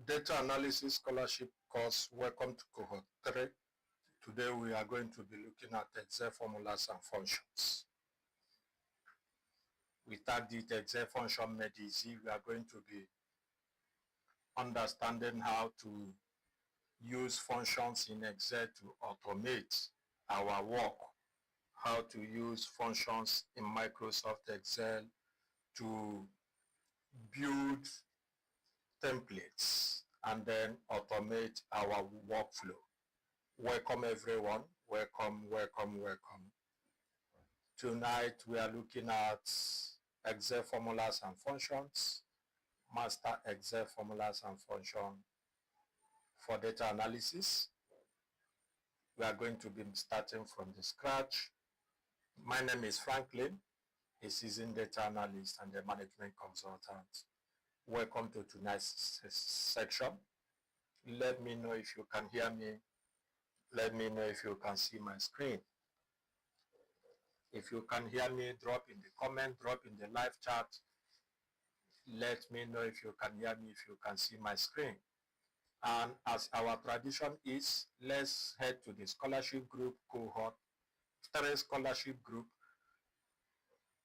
Data Analysis Scholarship course. Welcome to Cohort 3. Today we are going to be looking at Excel formulas and functions. We tagged it Excel function made easy. We are going to be understanding how to use functions in Excel to automate our work, how to use functions in Microsoft Excel to build templates and then automate our workflow. Welcome everyone. Welcome. Tonight we are looking at Excel formulas and functions, master Excel formulas and functions for data analysis. We are going to be starting from the scratch. My name is Franklin, a seasoned data analyst and a management consultant. Welcome to tonight's section. Let me know if you can hear me. Let me know if you can see my screen. If you can hear me, drop in the comment, drop in the live chat. Let me know if you can hear me, if you can see my screen. And as our tradition is, let's head to the scholarship group, Cohort 3 scholarship group,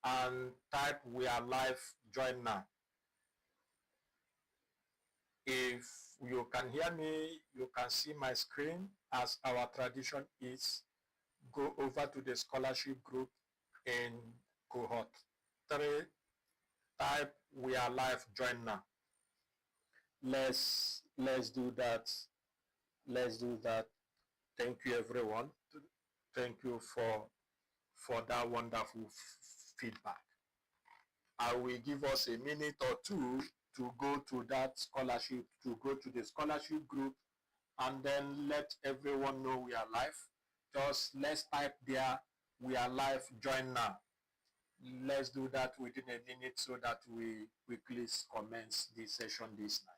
and type "We are live, join now." If you can hear me, you can see my screen. As our tradition is, go over to the scholarship group in Cohort 3, type "We are live, join now." Let's do that. Thank you everyone. Thank you for that wonderful feedback. I will give us a minute or two to go to that scholarship, to go to the scholarship group, and then let everyone know we are live. Just let's type there, "We are live, join now." Let's do that within a minute so that we quickly commence the session this night.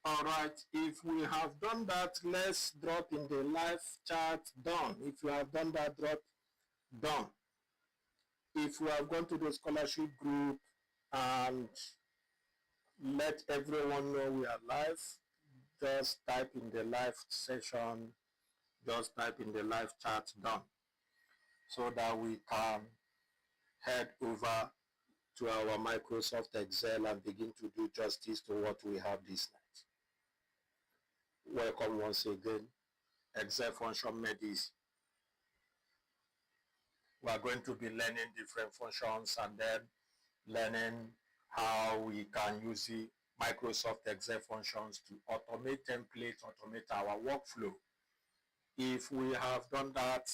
All right. If we have done that, let's drop in the live chat done. If you have done that, drop done. If we have gone to the scholarship group and let everyone know we are live, just type in the live session, just type in the live chat done, so that we can head over to our Microsoft Excel and begin to do justice to what we have this night. Welcome once again. Excel function made easy. We are going to be learning different functions and then learning how we can use the Microsoft Excel functions to automate templates, automate our workflow. If we have done that,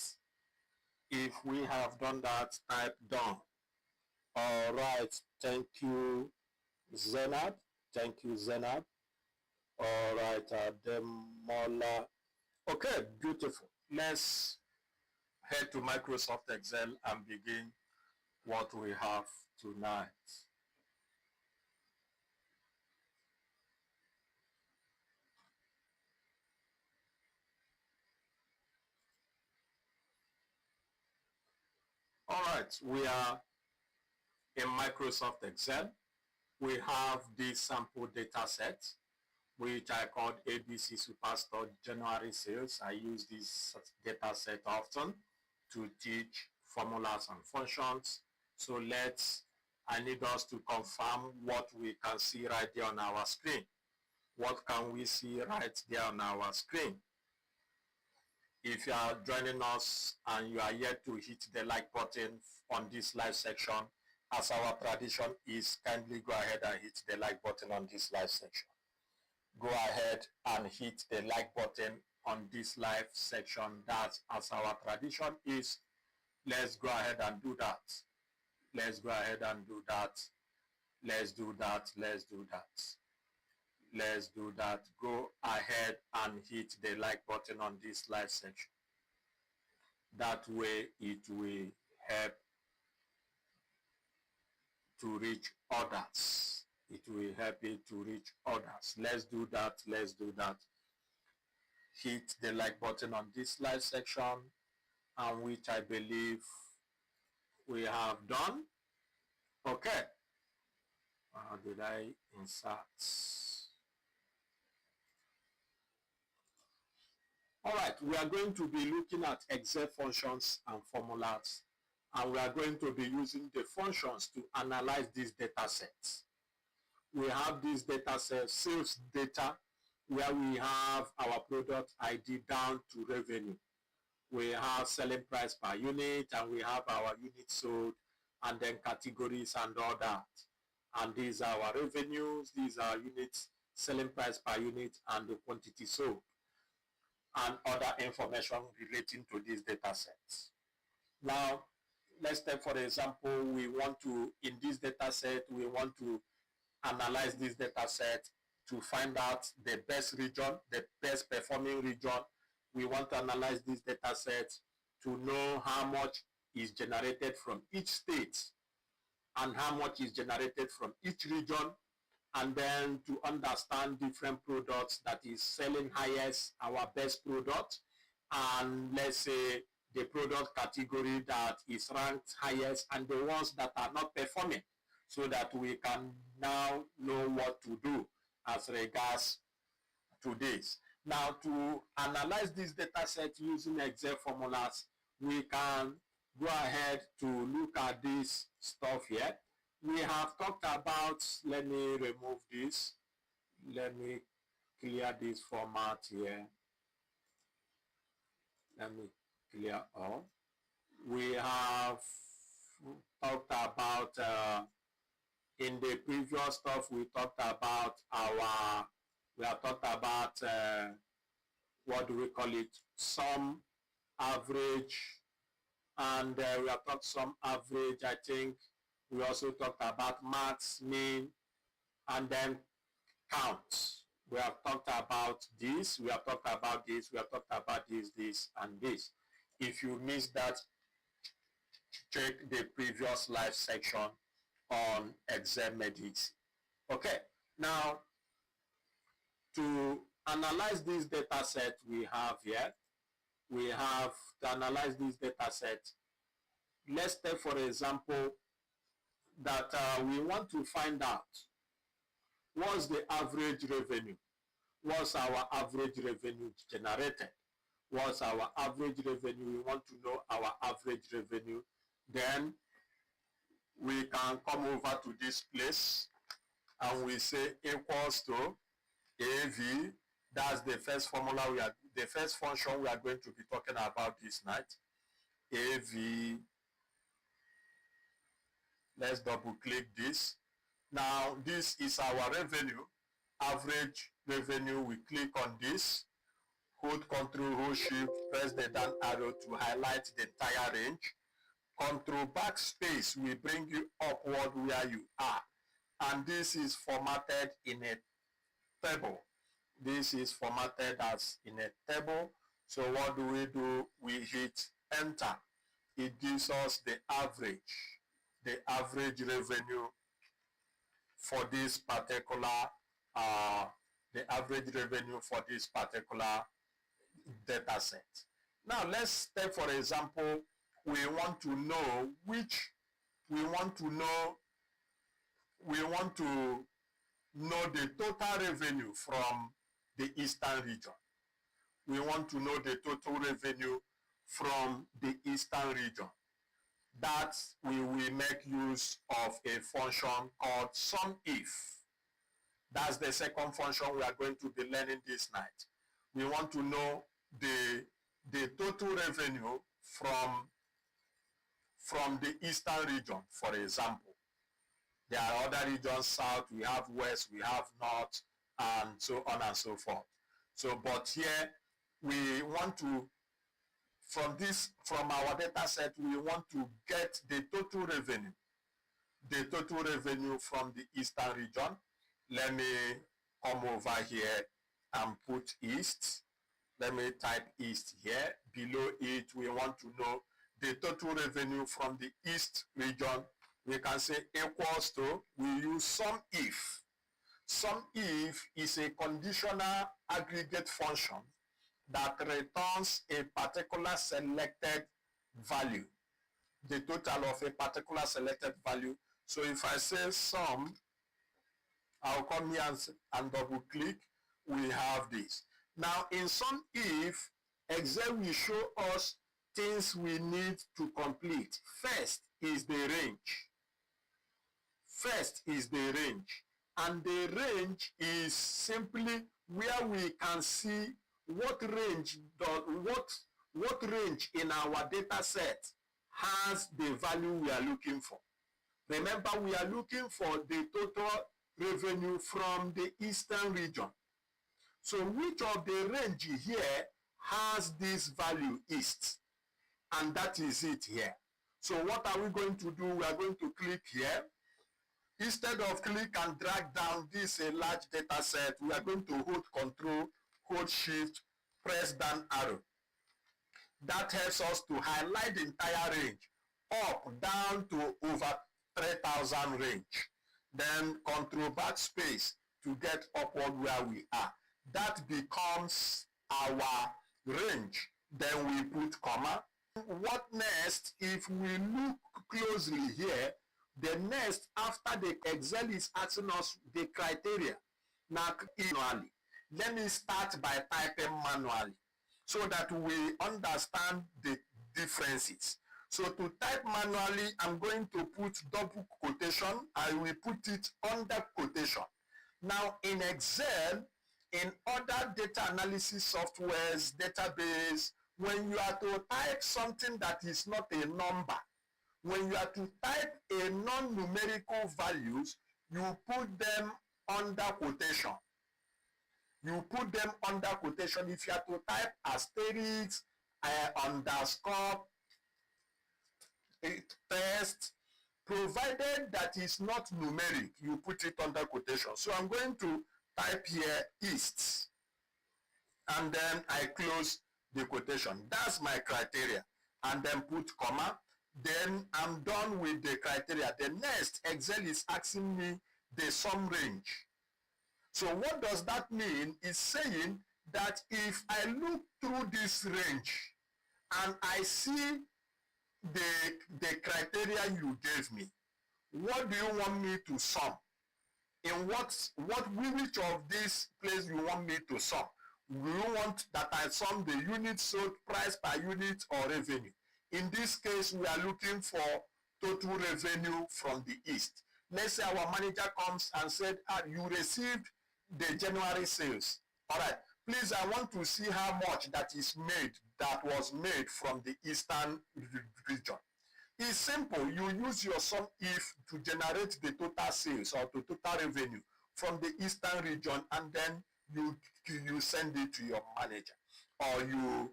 type done. All right, thank you, Zenab. All right, Demola. Okay, beautiful. Let's head to Microsoft Excel and begin what we have tonight. All right, we are in Microsoft Excel. we have this sample data set, which I called ABC Superstore January sales. I use this data set often to teach formulas and functions. So I need us to confirm what we can see right there on our screen. What can we see right there on our screen? If you are joining us and you are yet to hit the like button on this live section, as our tradition is, kindly go ahead and hit the like button on this live section. Go ahead and hit the like button on this live section. That's as our tradition is. Let's go ahead and do that. Let's go ahead and do that. Let's do that. Let's do that. Let's do that. Go ahead and hit the like button on this live section. That way it will help to reach others. It will help you to reach others. Let's do that. Let's do that. Hit the like button on this live section, and which I believe we have done. Okay. How did I insert? All right, we are going to be looking at Excel functions and formulas, and we are going to be using the functions to analyze these data sets. We have this data set, sales data, where we have our product ID down to revenue. We have selling price per unit, and we have our units sold, and then categories and all that. And these are our revenues, these are units, selling price per unit, and the quantity sold, and other information relating to these data sets. Now, let's take for example, we want to, in this data set, we want to analyze this data set to find out the best region, the best performing region. We want to analyze this data set to know how much is generated from each state and how much is generated from each region, and then to understand different products that is selling highest, our best product, and let's say the product category that is ranked highest and the ones that are not performing, so that we can now know what to do as regards to this. Now, to analyze this data set using Excel formulas, we can go ahead to look at this stuff here. We have talked about, let me remove this. Let me clear this format here. Let me clear all. We have talked about, in the previous stuff, we talked about what do we call it? Sum, average, and we have talked some average, I think. We also talked about max, mean, and then count. We have talked about this, we have talked about this, we have talked about this, and this. If you missed that, check the previous live section on Excel Medics. Okay, now to analyze this data set we have here, we have to analyze this data set. Let's take for example that we want to find out what's the average revenue, what's our average revenue generated, what's our average revenue. We want to know our average revenue. Then we can come over to this place and we say equals to AV. That's the first formula the first function we are going to be talking about this night. AV. Let's double click this. Now this is our revenue, average revenue. We click on this, hold Control, hold Shift, press the down arrow to highlight the entire range. Control backspace will bring you upward where you are. And this is formatted in a table. This is formatted as in a table. So what do? We hit enter. It gives us the average revenue for this particular data set. Now let's take for example, we want to know we want to know the total revenue from the Eastern region. We want to know the total revenue from the Eastern region. That we will make use of a function called SUMIFS. That's the second function we are going to be learning this night. We want to know the total revenue from the Eastern region, for example. There are other regions, south, we have west, we have north, and so on and so forth. So, but here we want to, from our data set, we want to get the total revenue from the Eastern region. Let me come over here and put East. Let me type East here. Below it, we want to know the total revenue from the East region. We can say equals to, we use SUMIF. SUMIF is a conditional aggregate function that returns a particular selected value, the total of a particular selected value. So if I say sum, I'll come here and double click, we have this. Now in SUMIF, Excel will show us things we need to complete. First is the range. And the range is simply where we can see what range in our data set has the value we are looking for. Remember, we are looking for the total revenue from the Eastern region. So which of the range here has this value East? And that is it here. So what are we going to do? We are going to click here. Instead of click and drag down this a large data set, we are going to hold Control, hold Shift, press down arrow. That helps us to highlight the entire range, up, down to over 3,000 range. Then Control backspace to get upward where we are. That becomes our range. Then we put comma. What next? If we look closely here, the next after the Excel is asking us the criteria. Now manually. Let me start by typing manually so that we understand the differences. So to type manually, I'm going to put double quotation. I will put it under quotation. Now in Excel, in other data analysis softwares, database, when you are to type something that is not a number, when you are to type a non-numerical values, you put them under quotation. You put them under quotation. If you are to type asterisk, underscore, test, provided that is not numeric, you put it under quotation. So I'm going to type here East, and then I close the quotation. That's my criteria. And then put comma. Then I'm done with the criteria. The next, Excel is asking me the sum range. So what does that mean? It's saying that if I look through this range and I see the criteria you gave me, what do you want me to sum? In which of these places you want me to sum? Do you want that I sum the unit sold, price per unit, or revenue? In this case, we are looking for total revenue from the East. Let's say our manager comes and said, you received the January sales. All right, please, I want to see how much that was made from the Eastern region. It's simple. You use your SUMIF to generate the total sales or the total revenue from the Eastern region, and then you send it to your manager, or you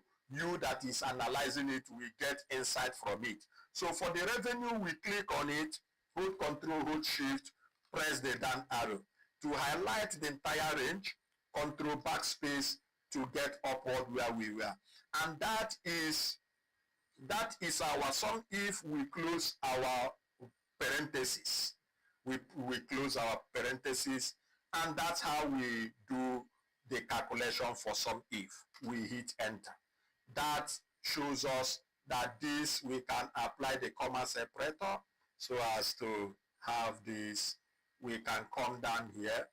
that is analyzing it will get insight from it. So for the revenue, we click on it, hold Control, hold Shift, press the down arrow to highlight the entire range, Control backspace to get upward where we were. And that is our sum. If we close our parentheses, we close our parentheses, and that's how we do the calculation for sum if. We hit enter. That shows us that we can apply the comma separator so as to have this we can come down here.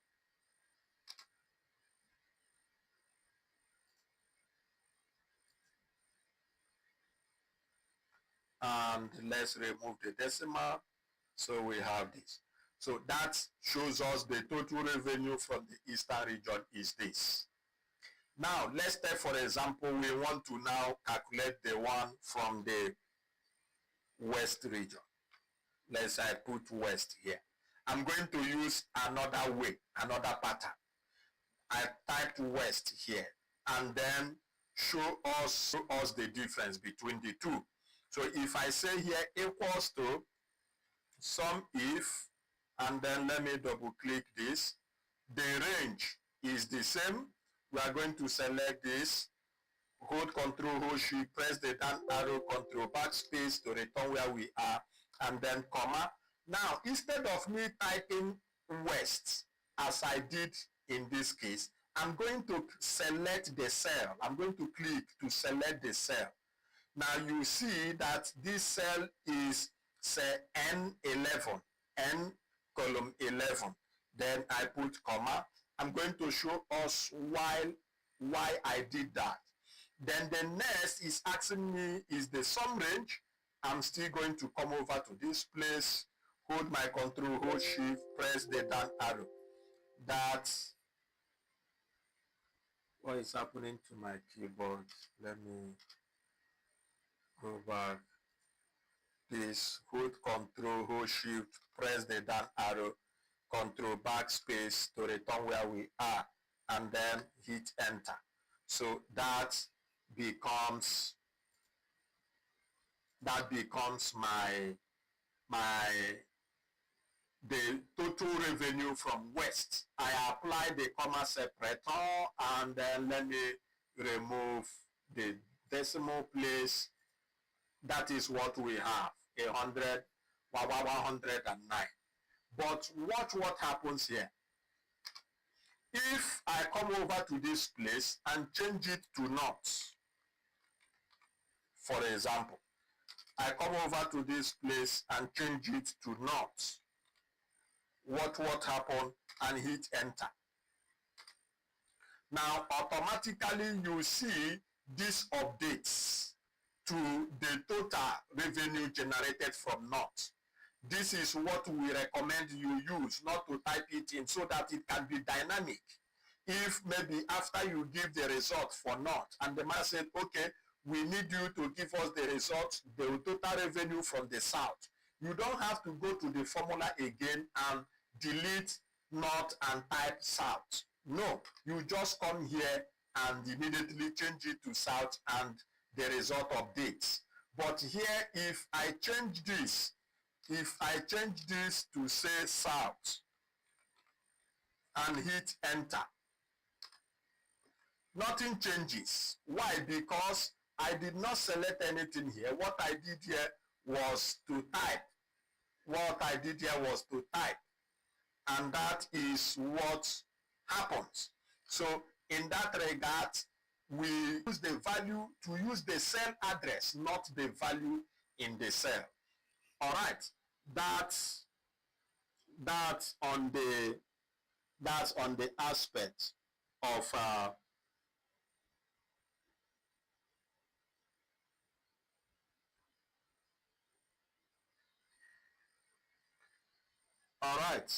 And let's remove the decimal. So we have this. So that shows us the total revenue from the Eastern region is this. Now, let's take, for example, we want to now calculate the one from the West region. Let's say I put West here. I'm going to use another way, another pattern. I typed West here and then show us the difference between the two. So if I say here equals to SUMIFS, and then let me double click this, the range is the same. We are going to select this, hold Control, hold Shift, press the down arrow, Control backspace to return where we are, and then comma. Now, instead of me typing West, as I did in this case, I'm going to select the cell. I'm going to click to select the cell. Now you see that this cell is say N11, N column 11. Then I put comma. I'm going to show us why I did that. Then the next is asking me is the sum range. I'm still going to come over to this place, hold my Control, hold Shift, press the down arrow. That's what is happening to my keyboard. Let me go back. Please hold Control, hold Shift, press the down arrow, Control backspace to return where we are, and then hit enter. So that becomes the total revenue from West. I apply the comma separator, and then let me remove the decimal place. That is what we have, 109. But watch what happens here. If I come over to this place and change it to not, for example, I come over to this place and change it to not, what happened, and hit enter. Now, automatically you see this updates to the total revenue generated from not. This is what we recommend you use, not to type it in, so that it can be dynamic. If maybe after you give the result for not, and the man said, okay, we need you to give us the result, the total revenue from the south. You don't have to go to the formula again and delete not and type south. No, you just come here and immediately change it to south and the result updates. But here, if I change this to say south and hit enter, nothing changes. Why? Because I did not select anything here. What I did here was to type. And that is what happens. So in that regard, we use the value to use the cell address, not the value in the cell. All right, that's on the aspect of all right.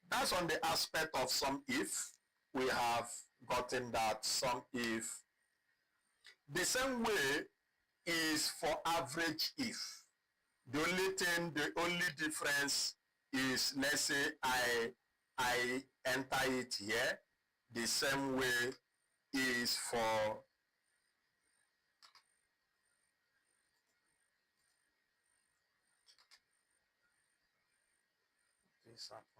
That's on the aspect of SUMIFS. We have gotten that SUMIFS. The same way is for average if. The only difference is, let's say I enter it here. The same way is for this happening.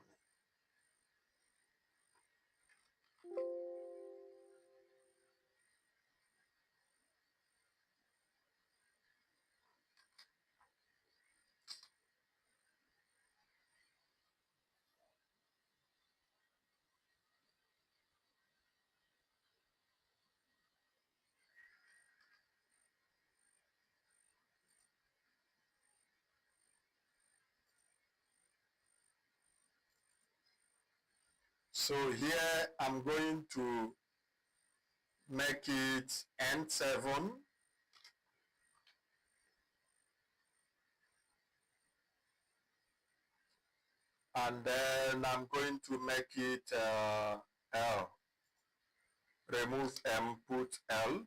So here I'm going to make it N7. And then I'm going to make it L. Remove M, put L.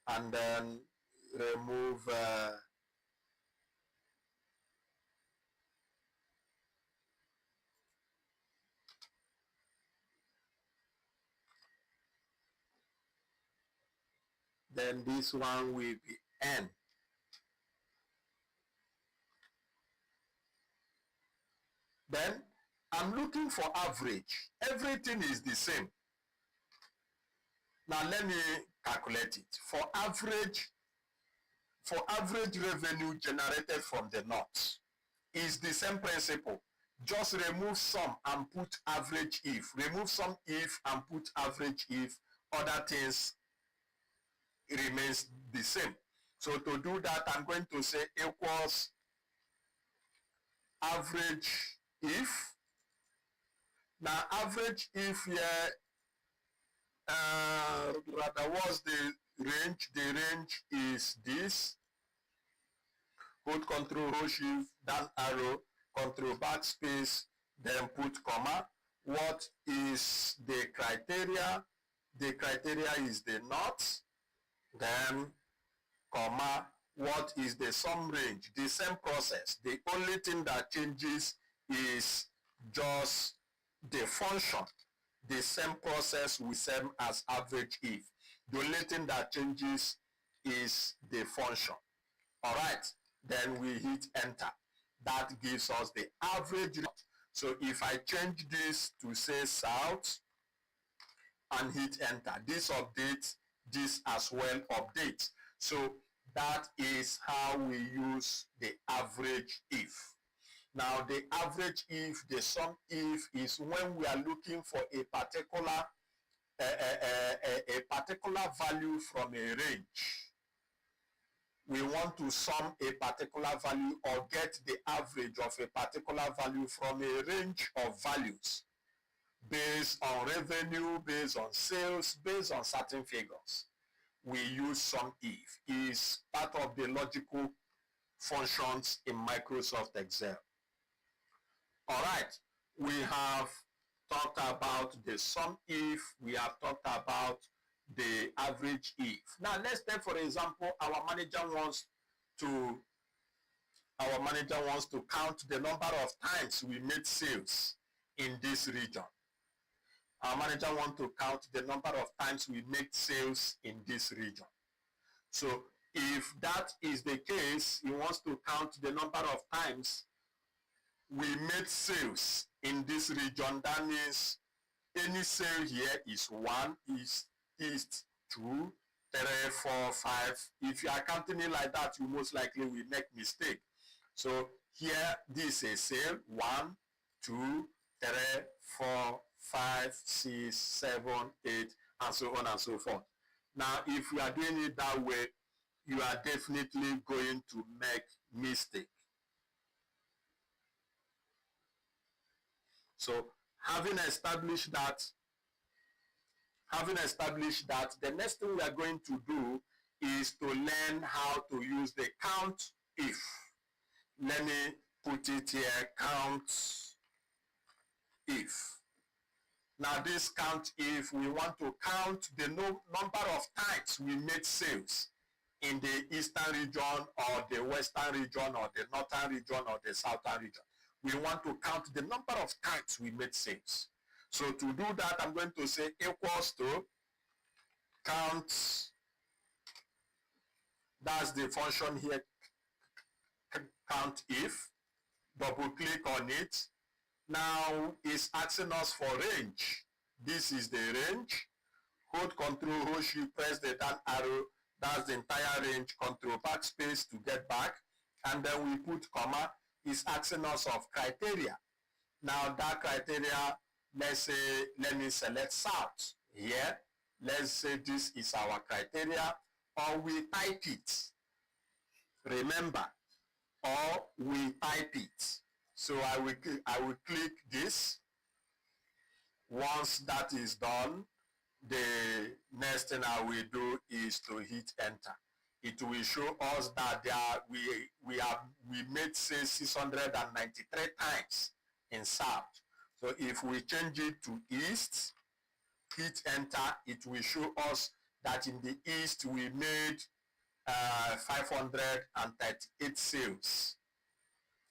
And then remove then this one will be N. Then I'm looking for average. Everything is the same. Now let me calculate it. For average revenue generated from the north is the same principle. Just remove sum and put average if. Remove sum if and put average if. Other things remains the same. So to do that, I'm going to say equals average if. Now average if here, rather what's the range? The range is this. Put control row shift, down arrow, control backspace, then put comma. What is the criteria? The criteria is the north, then comma. What is the sum range? The same process. The only thing that changes is just the function. The same process we same as average if. The only thing that changes is the function. All right, then we hit enter. That gives us the average. So if I change this to say south and hit enter, this updates, this as well updates. So that is how we use the average if. Now the average if, the sum if is when we are looking for a particular value from a range. We want to sum a particular value or get the average of a particular value from a range of values based on revenue, based on sales, based on certain figures. We use sum if. Is part of the logical functions in Microsoft Excel. All right, we have talked about the sum if, we have talked about the average if. Now let's take, for example, our manager wants to count the number of times we made sales in this region. Our manager wants to count the number of times we make sales in this region. So if that is the case, he wants to count the number of times we made sales in this region. That means any sale here is 1, is 2, 3, 4, 5. If you are counting it like that, you most likely will make mistake. So here, this is a sale, 1, 2, 3, 4, 5, 6, 7, 8, and so on and so forth. Now, if you are doing it that way, you are definitely going to make mistake. So having established that, the next thing we are going to do is to learn how to use the count if. Let me put it here, count if. Now this count if, we want to count the number of times we made sales in the eastern region or the western region or the northern region or the southern region. We want to count the number of times we made sales. So to do that, I'm going to say equals to count. That's the function here, count if. Double click on it. Now it's asking us for range. This is the range. Hold Control, hold Shift, press the down arrow. That's the entire range. Control backspace to get back. And then we put comma. It's asking us of criteria. Now that criteria, let's say, let me select south here. Let's say this is our criteria, or we type it. Remember, or we type it. So I will click this. Once that is done, the next thing I will do is to hit enter. It will show us that we made say 693 times in south. So if we change it to east, hit enter, it will show us that in the east we made 538 sales.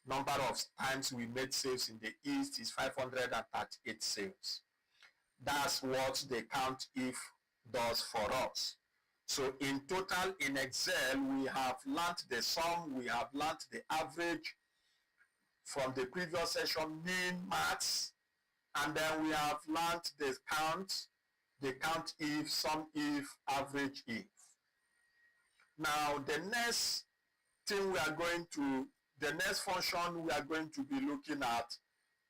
Number of times we made sales in the east is 538 sales. That's what the count if does for us. So in total in Excel, we have learned the sum, we have learned the average from the previous session, mean, max, and then we have learned the count if, sum if, average if. Now the next thing the next function we are going to be looking at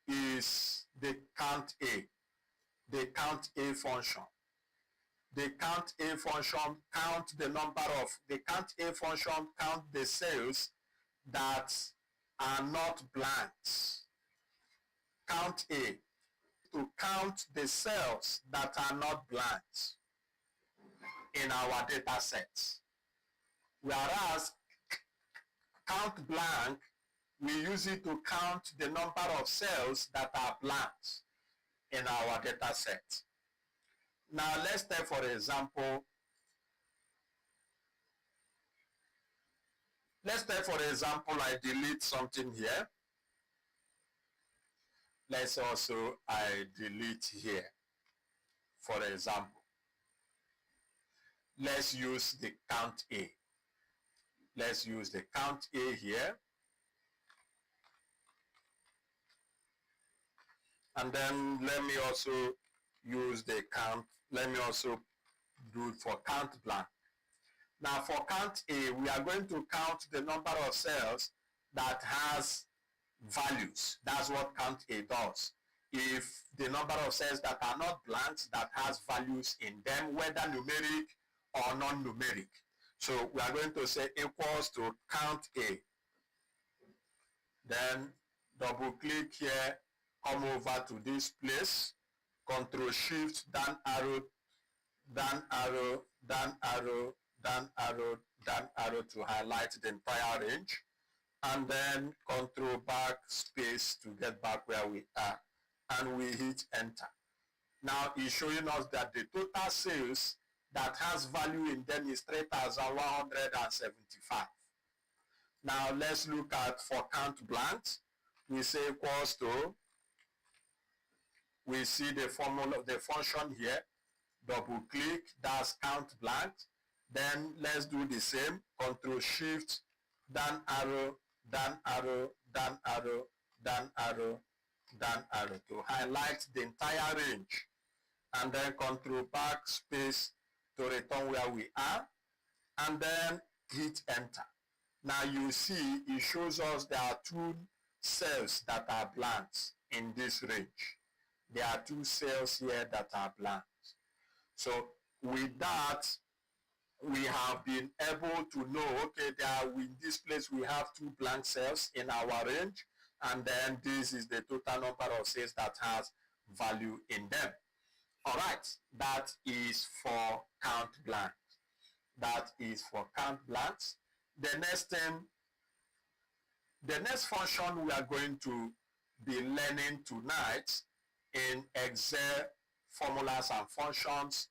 is the count A. The count A function. The count A function count the sales that are not blanks. Count A to count the cells that are not blanks in our data sets. Whereas count blank, we use it to count the number of cells that are blanks in our data set. Now let's take for example, I delete something here. Let's also, I delete here, for example. Let's use the count A. Let's use the count A here. And then let me also use the count, let me also do it for count blank. Now for count A, we are going to count the number of cells that has values. That's what count A does. If the number of cells that are not blanks that has values in them, whether numeric or non-numeric. So we are going to say equals to count A. Then double click here, come over to this place, Control Shift, down arrow, down arrow, down arrow, down arrow, down arrow to highlight the entire range, and then Control back space to get back where we are, and we hit enter. Now it's showing us that the total sales that has value in them is 3,175. Now let's look at for count blanks. We say equals to, we see the formula of the function here, double click, that's count blank. Then let's do the same, Control Shift, down arrow, down arrow, down arrow, down arrow, down arrow to highlight the entire range, and then Control back space to return where we are, and then hit enter. Now you see it shows us there are two cells that are blanks in this range. There are two cells here that are blanks. So with that, we have been able to know, okay, in this place we have two blank cells in our range, and then this is the total number of cells that has value in them. All right, that is for count blanks. That is for count blanks. The next function we are going to be learning tonight in Excel formulas and functions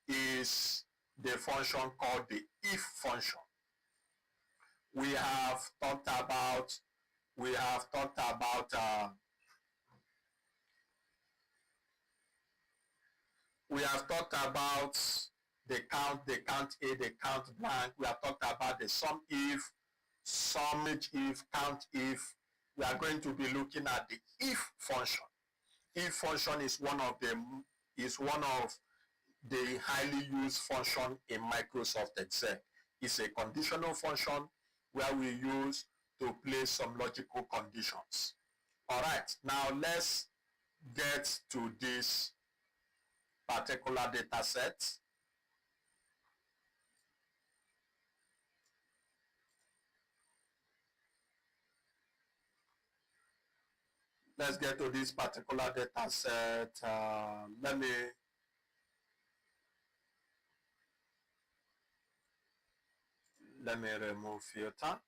is the function called the if function. We have talked about the count A, the count blank. We have talked about the sum if, summage if, count if. We are going to be looking at the if function. If function is one of the highly used function in Microsoft Excel. It's a conditional function where we use to place some logical conditions. All right, now let's get to this particular data set. let's get to this particular data set. Let me remove filter.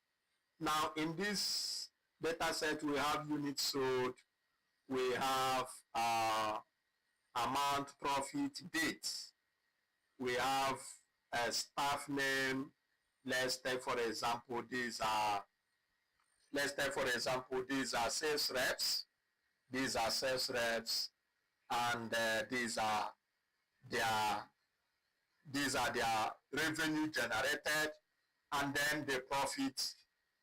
Now in this data set, we have units sold, we have amount, profit, dates, we have a staff name. Let's take for example these are sales reps. These are sales reps, and these are their revenue generated, and then the profits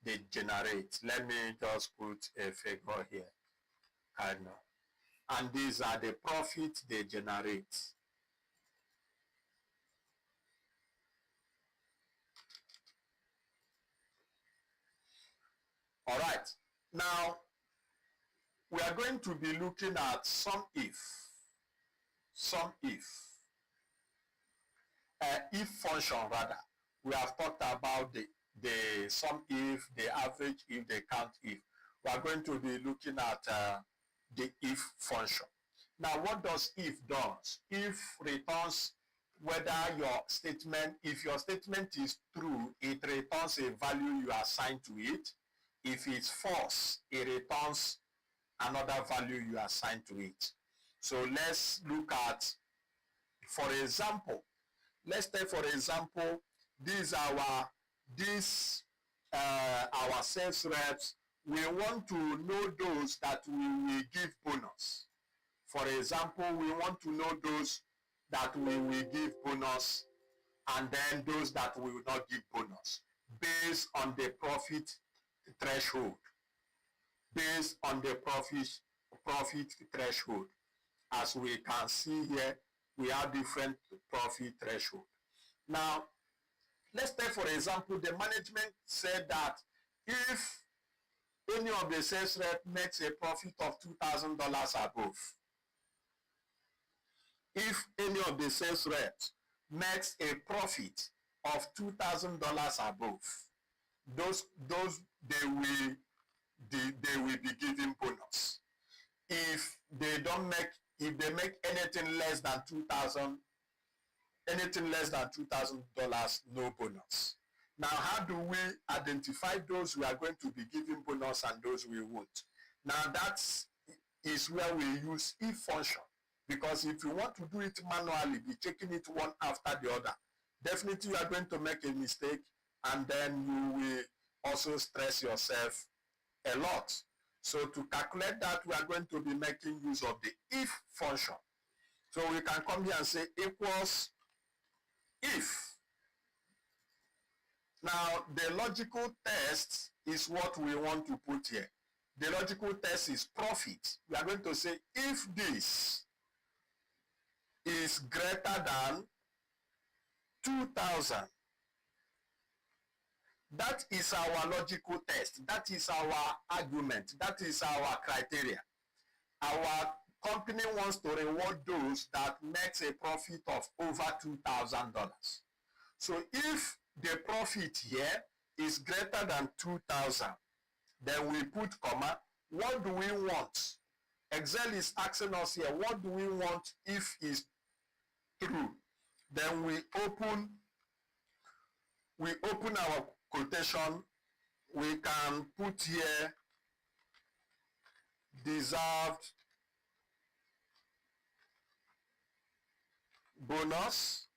they generate. Let me just put a figure here, kind of. And these are the profits they generate. All right. Now, we are going to be looking at SUMIFS. If function rather. We have talked about the SUMIF, the average if, the count if. We are going to be looking at the if function. Now, what does if does? If returns whether your statement, if your statement is true, it returns a value you assign to it. If it's false, it returns another value you assign to it. So let's look at, for example, let's take for example, these our sales reps. We want to know those that we will give bonus. For example, we want to know those that we will give bonus, and then those that we will not give bonus, based on the profit threshold. Based on the profit threshold. As we can see here, we have different profit threshold. Now, let's take for example, the management said that if any of the sales rep makes a profit of $2,000 above, if any of the sales reps makes a profit of $2,000 above, those they will be given bonus. If they make anything less than $2,000, no bonus. Now, how do we identify those we are going to be giving bonus and those we won't? Now, that is where we use if function, because if you want to do it manually, be checking it one after the other, definitely you are going to make a mistake, and then you will also stress yourself a lot. So to calculate that, we are going to be making use of the if function. So we can come here and say equals if. Now, the logical test is what we want to put here. The logical test is profit. We are going to say if this is greater than 2,000, that is our logical test. That is our argument. That is our criteria. Our company wants to reward those that makes a profit of over $2,000. So if the profit here is greater than 2,000, then we put comma. What do we want? Excel is asking us here, what do we want if is true? Then we open our quotation. We can put here deserved bonus,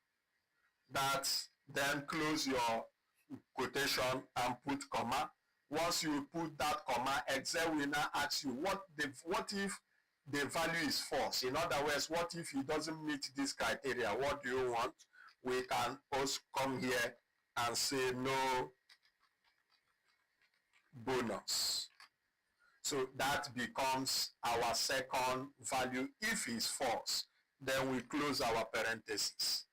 that then close your quotation and put comma. Once you put that comma, Excel will now ask you what if the value is false. In other words, what if it doesn't meet this criteria? What do you want? We can also come here and say no bonus. So that becomes our second value. If it's false, then we close our parentheses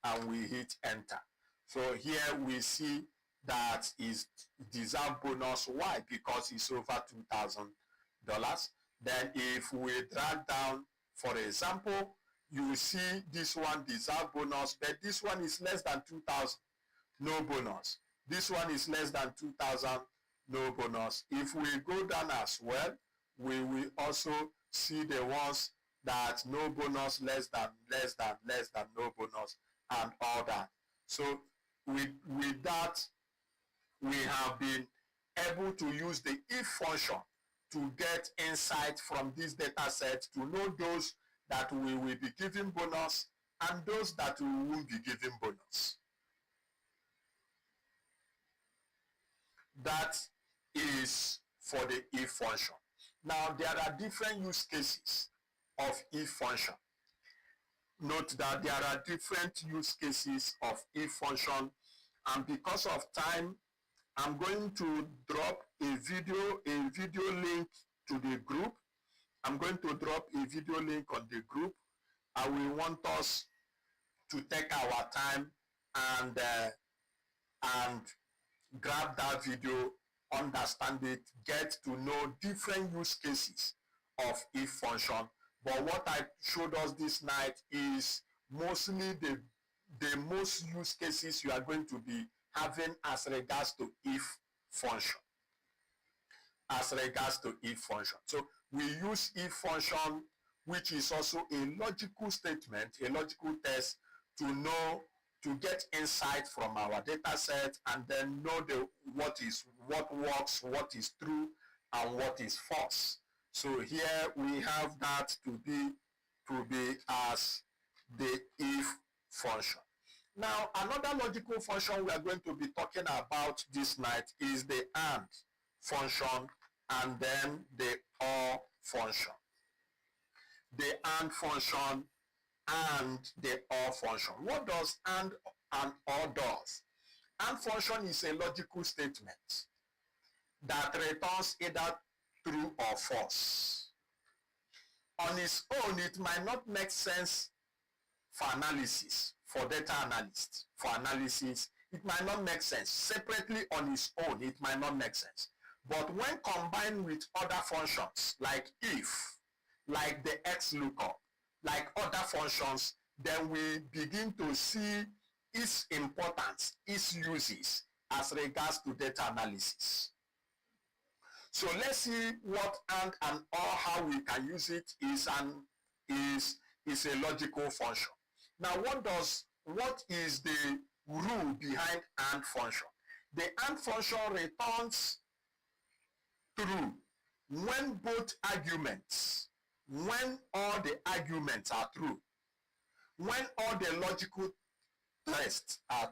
and we hit enter. So here we see that is deserved bonus. Why? Because it's over $2,000. Then if we drag down, for example, you will see this one deserved bonus, but this one is less than 2,000, no bonus. This one is less than 2,000, no bonus. If we go down as well, we will also see the ones that no bonus, less than, no bonus, and all that. So with that, we have been able to use the if function to get insight from this data set to know those that we will be giving bonus and those that we won't be giving bonus. That is for the if function. Now, there are different use cases of if function. Note that there are different use cases of if function, and because of time, I'm going to drop a video link to the group. I'm going to drop a video link on the group. I will want us to take our time and grab that video, understand it, get to know different use cases of if function. But what I showed us this night is mostly the most use cases you are going to be having as regards to if function. As regards to if function. So we use if function, which is also a logical statement, a logical test, to know, to get insight from our data set, and then know what works, what is true, and what is false. So here we have that to be as the if function. Now, another logical function we are going to be talking about this night is the AND function, and then the OR function. The AND function and the OR function. What does AND and OR does? AND function is a logical statement that returns either true or false. On its own, it might not make sense for analysis, for data analyst, for analysis. It might not make sense. Separately on its own, it might not make sense. But when combined with other functions, like if, like the XLOOKUP, like other functions, then we begin to see its importance, its uses as regards to data analysis. So let's see what AND and OR, how we can use it is a logical function. Now, what is the rule behind AND function? The AND function returns true when both arguments, when all the arguments are true, when all the logical tests are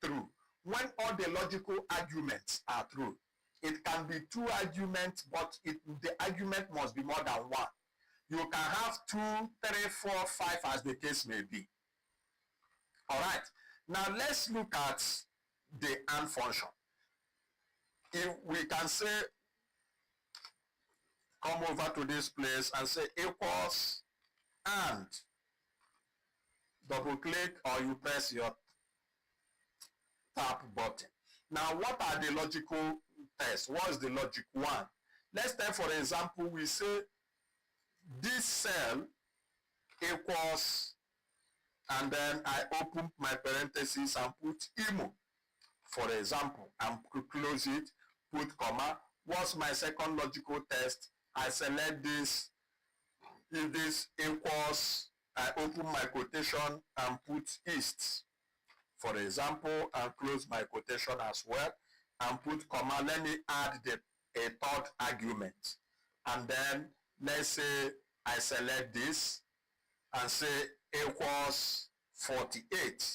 true, when all the logical arguments are true. It can be two arguments, but the argument must be more than one. You can have 2, 3, 4, 5 as the case may be. All right. Now let's look at the AND function. If we can say, come over to this place and say equals AND. Double click or you press your tab button. Now, what are the logical tests? What is the logic? One. Let's take, for example, we say this cell equals, and then I open my parentheses and put IMO, for example, and close it, put comma. What's my second logical test? I select this. If this equals, I open my quotation and put east, for example, and close my quotation as well, and put comma. Let me add a third argument, and then let's say I select this and say equals 48.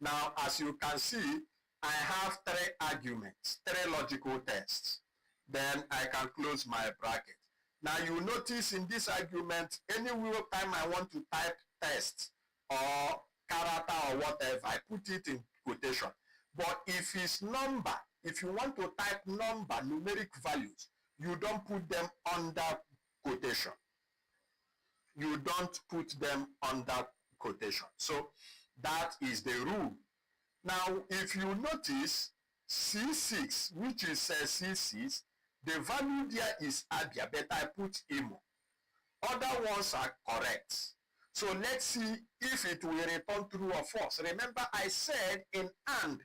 Now, as you can see, I have 3 arguments, 3 logical tests. Then I can close my bracket. Now, you notice in this argument, any time I want to type test or character or whatever, I put it in quotation. But if it's number, if you want to type number, numeric values, you don't put them under quotation. You don't put them under quotation. So that is the rule. Now, if you notice C6, which is C6, the value there is Abia, but I put IMO. Other ones are correct. So let's see if it will return true or false. Remember, I said in AND,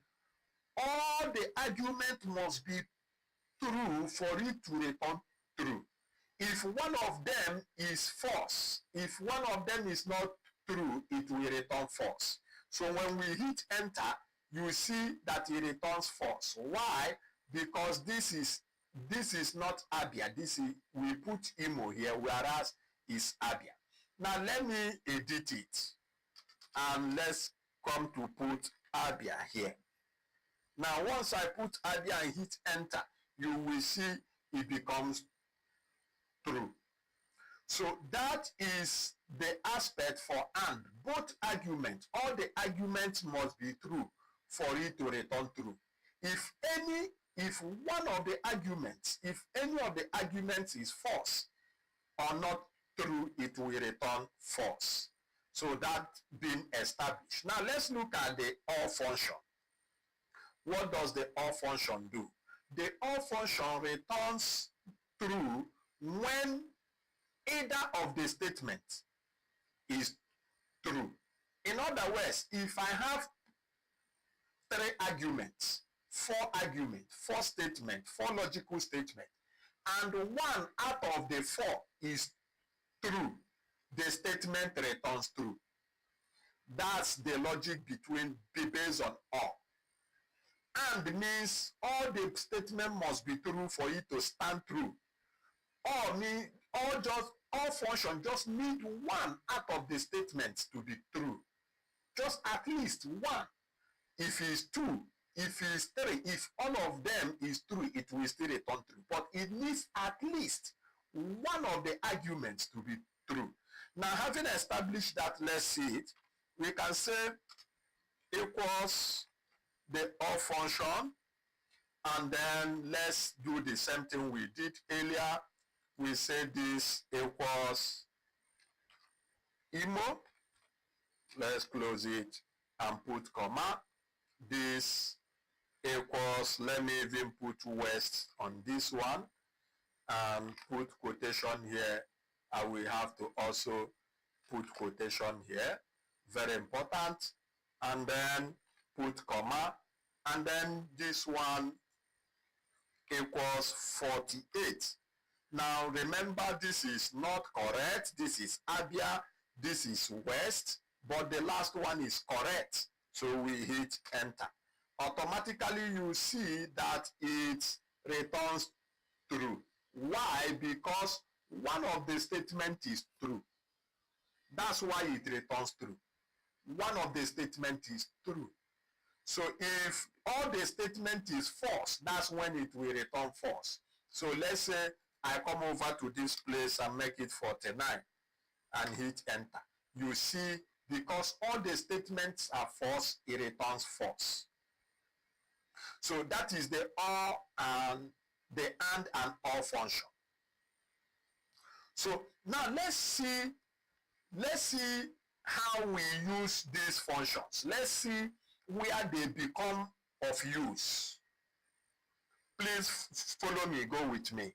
all the argument must be true for it to return true. If one of them is false, if one of them is not true, it will return false. So when we hit enter, you see that it returns false. Why? Because this is not Abia. This is, we put Imo here, whereas it's Abia. Now let me edit it, and let's come to put Abia here. Now once I put Abia and hit enter, you will see it becomes true. So that is the aspect for AND. Both arguments, all the arguments must be true for it to return true. If any of the arguments is false or not true, it will return false. So that being established. Now let's look at the OR function. What does the OR function do? The OR function returns true when either of the statements is true. In other words, if I have 3 arguments, 4 statements, 4 logical statements, and 1 out of the 4 is true, the statement returns true. That's the logic based on OR. And means all the statement must be true for it to stand true. All function just need 1 out of the statements to be true. Just at least 1. If it's 2, if it's 3, if all of them is true, it will still return true. But it needs at least 1 of the arguments to be true. Now, having established that, let's see it. We can say equals the OR function, and then let's do the same thing we did earlier. We say this equals IMO. Let's close it and put comma. This equals, let me even put West on this one and put quotation here. I will have to also put quotation here. Very important. And then put comma. And then this one equals 48. Now remember, this is not correct. This is Abia. This is West. But the last one is correct. So we hit enter. Automatically you see that it returns true. Why? Because one of the statements is true. That's why it returns true. One of the statements is true. So if all the statement is false, that's when it will return false. So let's say I come over to this place and make it 49 and hit enter. You see, because all the statements are false, it returns false. So that is the OR and the AND and OR function. So now let's see how we use these functions. Let's see where they become of use. Please follow me, go with me.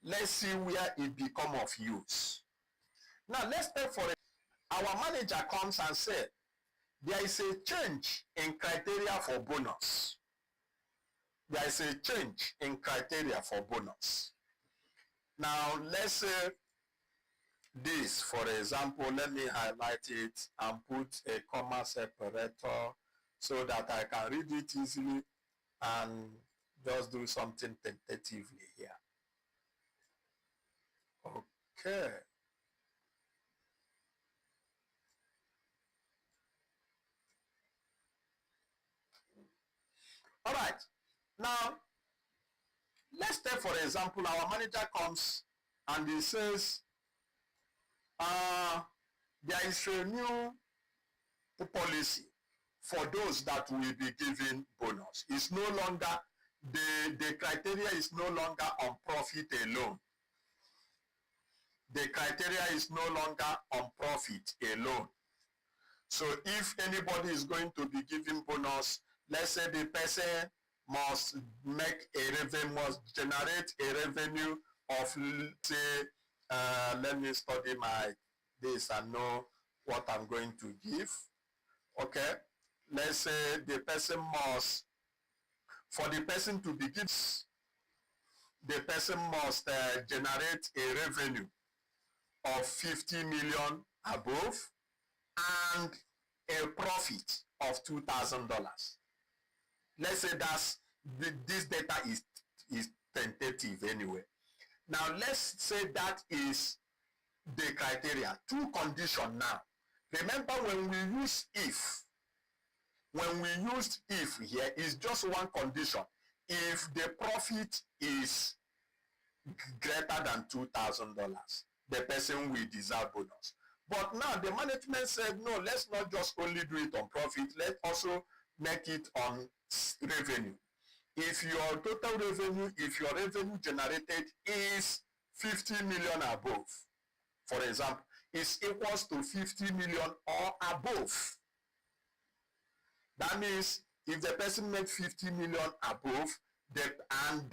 Let's see where it become of use. Now let's take for it. Our manager comes and says, there is a change in criteria for bonus. There is a change in criteria for bonus. Now let's say this, for example, let me highlight it and put a comma separator so that I can read it easily and just do something tentatively here. Okay. All right. Now, let's take, for example, our manager comes and he says, there is a new policy for those that will be given bonus. It's no longer, the criteria is no longer on profit alone. The criteria is no longer on profit alone. So if anybody is going to be given bonus, let's say the person must make a revenue, must generate a revenue of, say, let me study this and know what I'm going to give. Okay, let's say the person must, for the person to be given, the person must generate a revenue of 50 million above and a profit of $2,000. Let's say this data is tentative anyway. Now let's say that is the criteria. Two conditions now. Remember when we use if, when we used if here is just one condition. If the profit is greater than $2,000, the person will deserve bonus. But now the management said, no, let's not just only do it on profit, let's also make it on revenue. If your total revenue, if your revenue generated is 50 million above, for example, is equals to 50 million or above. That means if the person made 50 million above, and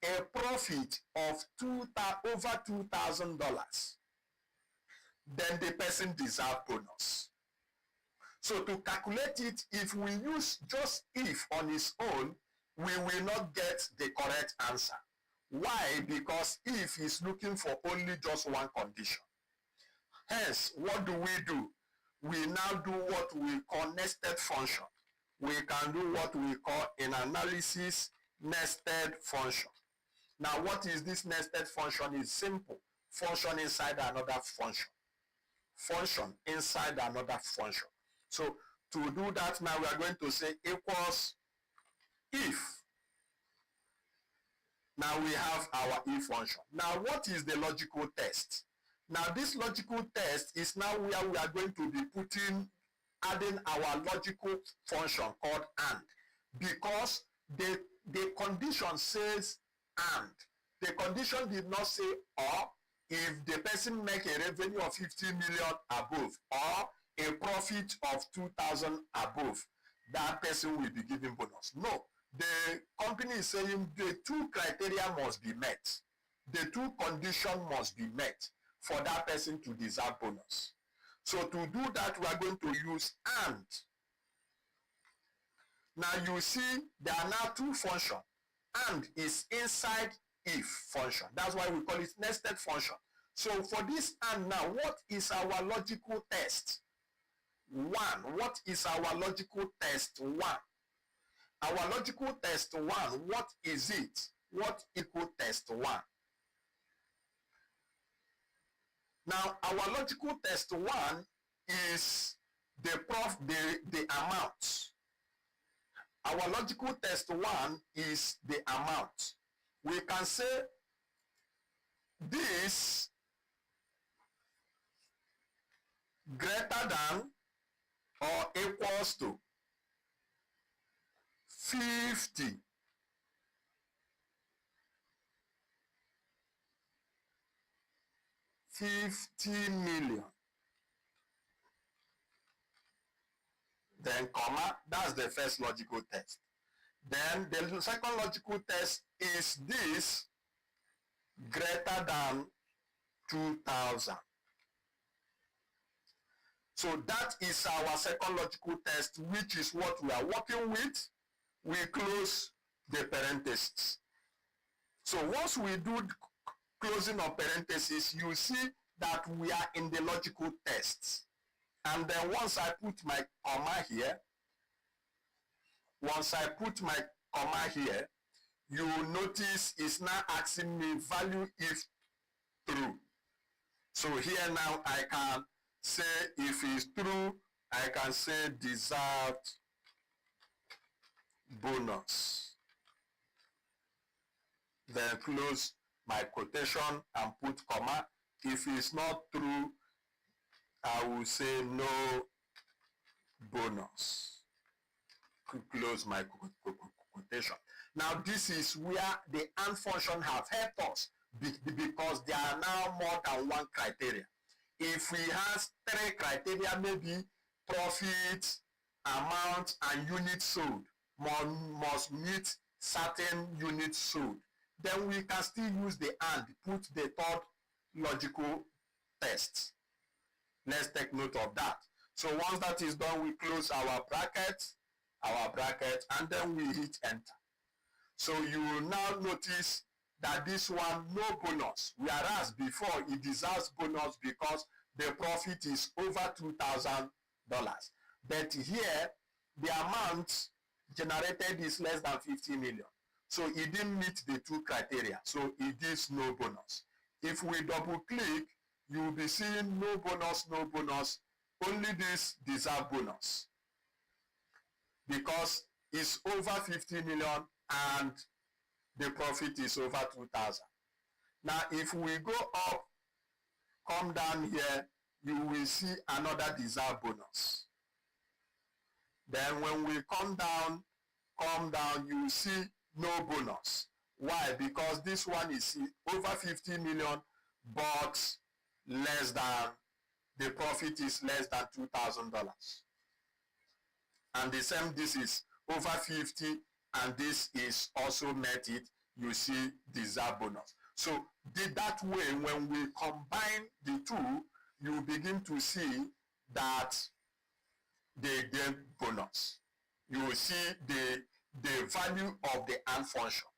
a profit of over $2,000, then the person deserves bonus. So to calculate it, if we use just if on its own, we will not get the correct answer. Why? Because if is looking for only just one condition. Hence, what do? We now do what we call nested function. We can do what we call in analysis nested function. Now, what is this nested function? Is simple. Function inside another function. Function inside another function. So to do that now, we are going to say equals if. Now we have our if function. Now what is the logical test? Now this logical test is now where we are going to be adding our logical function called and, because the condition says and. The condition did not say or. If the person make a revenue of 50 million above or a profit of 2,000 above, that person will be given bonus. No, the company is saying the two criteria must be met. The two conditions must be met for that person to deserve bonus. So to do that, we are going to use and. Now you see there are now two functions. And is inside if function. That's why we call it nested function. So for this and now, what is our logical test? 1. What is our logical test? 1. Our logical test 1, what is it? What equal test 1? Now our logical test 1 is the amount. Our logical test 1 is the amount. We can say this greater than or equals to 50 million. Then comma, that's the first logical test. Then the second logical test is this greater than 2,000. So that is our second logical test, which is what we are working with. We close the parentheses. So once we do closing of parentheses, you see that we are in the logical test. And then once I put my comma here, you will notice it's now asking me value if true. So here now I can say if it's true, I can say deserved bonus. Then close my quotation and put comma. If it's not true, I will say no bonus. Close my quotation. Now this is where the and function have helped us because there are now more than one criteria. If we have 3 criteria, maybe profit, amount, and units sold must meet certain units sold, then we can still use the and, put the third logical test. Let's take note of that. So once that is done, we close our bracket, and then we hit enter. So you will now notice that this one, no bonus, whereas before it deserves bonus because the profit is over $2,000. But here, the amount generated is less than 50 million. So it didn't meet the two criteria. So it gives no bonus. If we double click, you will be seeing no bonus, no bonus. Only this deserve bonus because it's over 50 million and the profit is over 2,000. Now, if we go up, come down here, you will see another deserve bonus. Then when we come down, you will see no bonus. Why? Because this one is over 50 million, but less than, the profit is less than $2,000. And the same, this is over 50, and this is also met it, you see deserve bonus. So that way, when we combine the two, you begin to see that they get bonus. You will see the value of the AND function.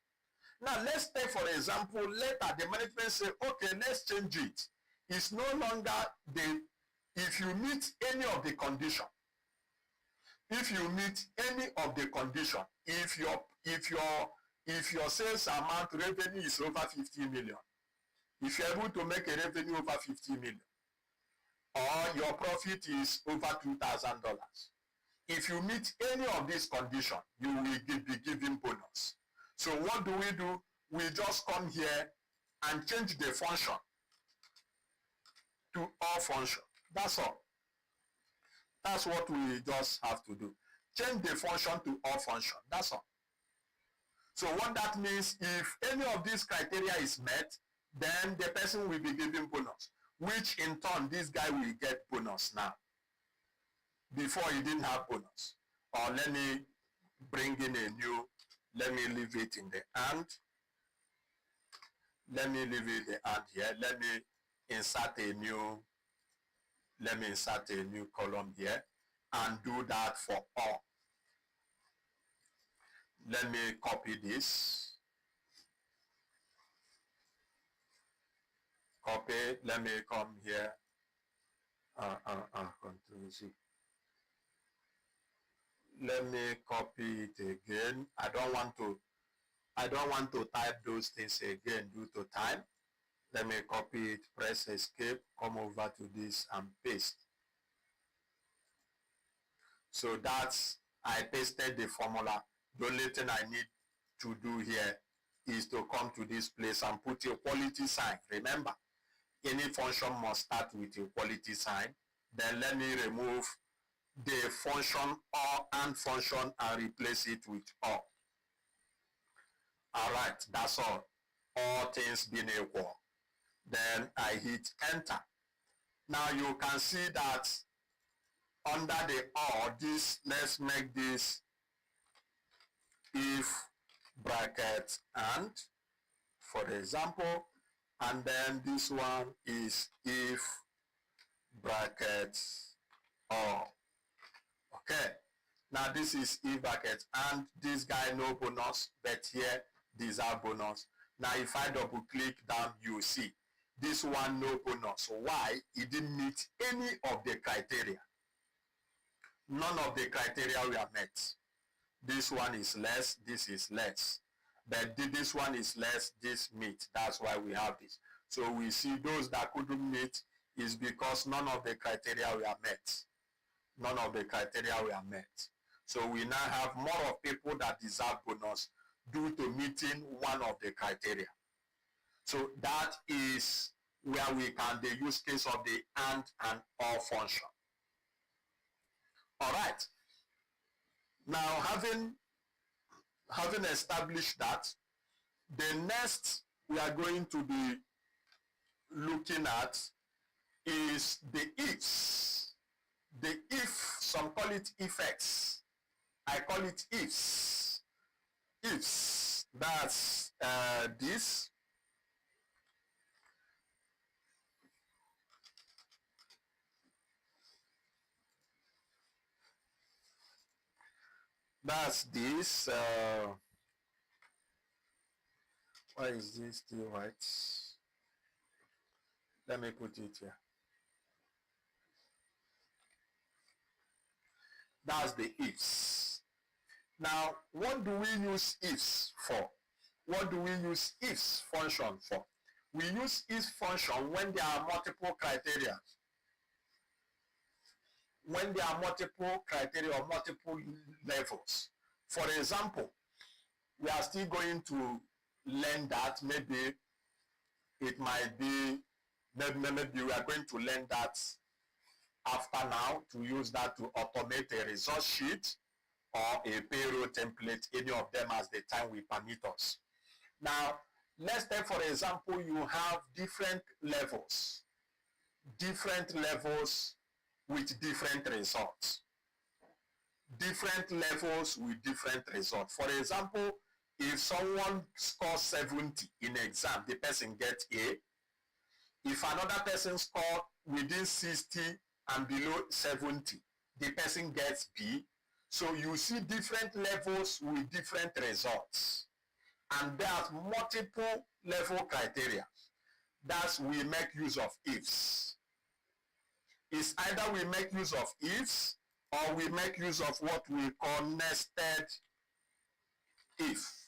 Now, let's take, for example, later the management say, okay, let's change it. It's no longer if you meet any of the condition, if your sales amount revenue is over 50 million, if you're able to make a revenue over 50 million, or your profit is over $2,000, if you meet any of these conditions, you will be given bonus. So what do? We just come here and change the function to all function. That's all. That's what we just have to do. Change the function to all function. That's all. So what that means, if any of these criteria is met, then the person will be given bonus, which in turn, this guy will get bonus now. Before he didn't have bonus. Or let me bring in a new, let me leave it in the AND. Let me leave it in the AND here. Let me insert a new column here and do that for all. Let me copy this. Copy. Let me come here. Control Z. Let me copy it again. I don't want to type those things again due to time. Let me copy it, press escape, come over to this and paste. So I pasted the formula. The only thing I need to do here is to come to this place and put a quality sign. Remember, any function must start with a quality sign. Then let me remove the function or AND function and replace it with or. All right, that's all. All things being equal. Then I hit enter. Now you can see that under the or, let's make this if bracket and, for example, and then this one is if bracket or. Okay, now this is if bracket and this guy no bonus, but here these are bonus. Now if I double click down, you see this one no bonus. Why? It didn't meet any of the criteria. None of the criteria were met. This one is less, this is less. But this one is less, this meet. That's why we have this. So we see those that couldn't meet is because none of the criteria were met. None of the criteria were met. So we now have more of people that deserve bonus due to meeting one of the criteria. So that is where we can, the use case of the AND and OR function. All right. Now, having established that, the next we are going to be looking at is the ifs. The if, some call it effects. I call it ifs. Ifs, that's this. That's this. Why is this still white? Let me put it here. That's the ifs. Now, what do we use ifs for? What do we use ifs function for? We use ifs function when there are multiple criteria. When there are multiple criteria or multiple levels. For example, we are still going to learn that. Maybe it might be, maybe we are going to learn that after now, to use that to automate a result sheet or a payroll template, any of them as the time will permit us. Now, let's take, for example, you have different levels with different results. Different levels with different results. For example, if someone scores 70 in exam, the person gets A. If another person scores within 60 and below 70, the person gets B. So you see different levels with different results. And there's multiple level criteria. That's we make use of ifs. It's either we make use of ifs or we make use of what we call nested if.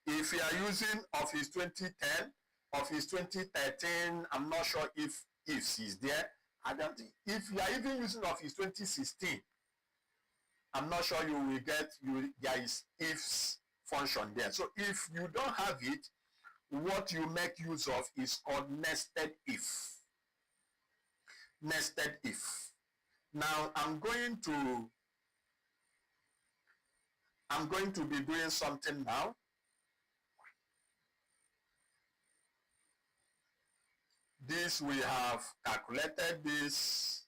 If you are using Office 2010, Office 2013, I'm not sure if ifs is there. I don't think, if you are even using Office 2016, I'm not sure you will get, there is ifs function there. So if you don't have it, what you make use of is called nested if. Nested if. Now I'm going to be doing something now. This we have calculated this.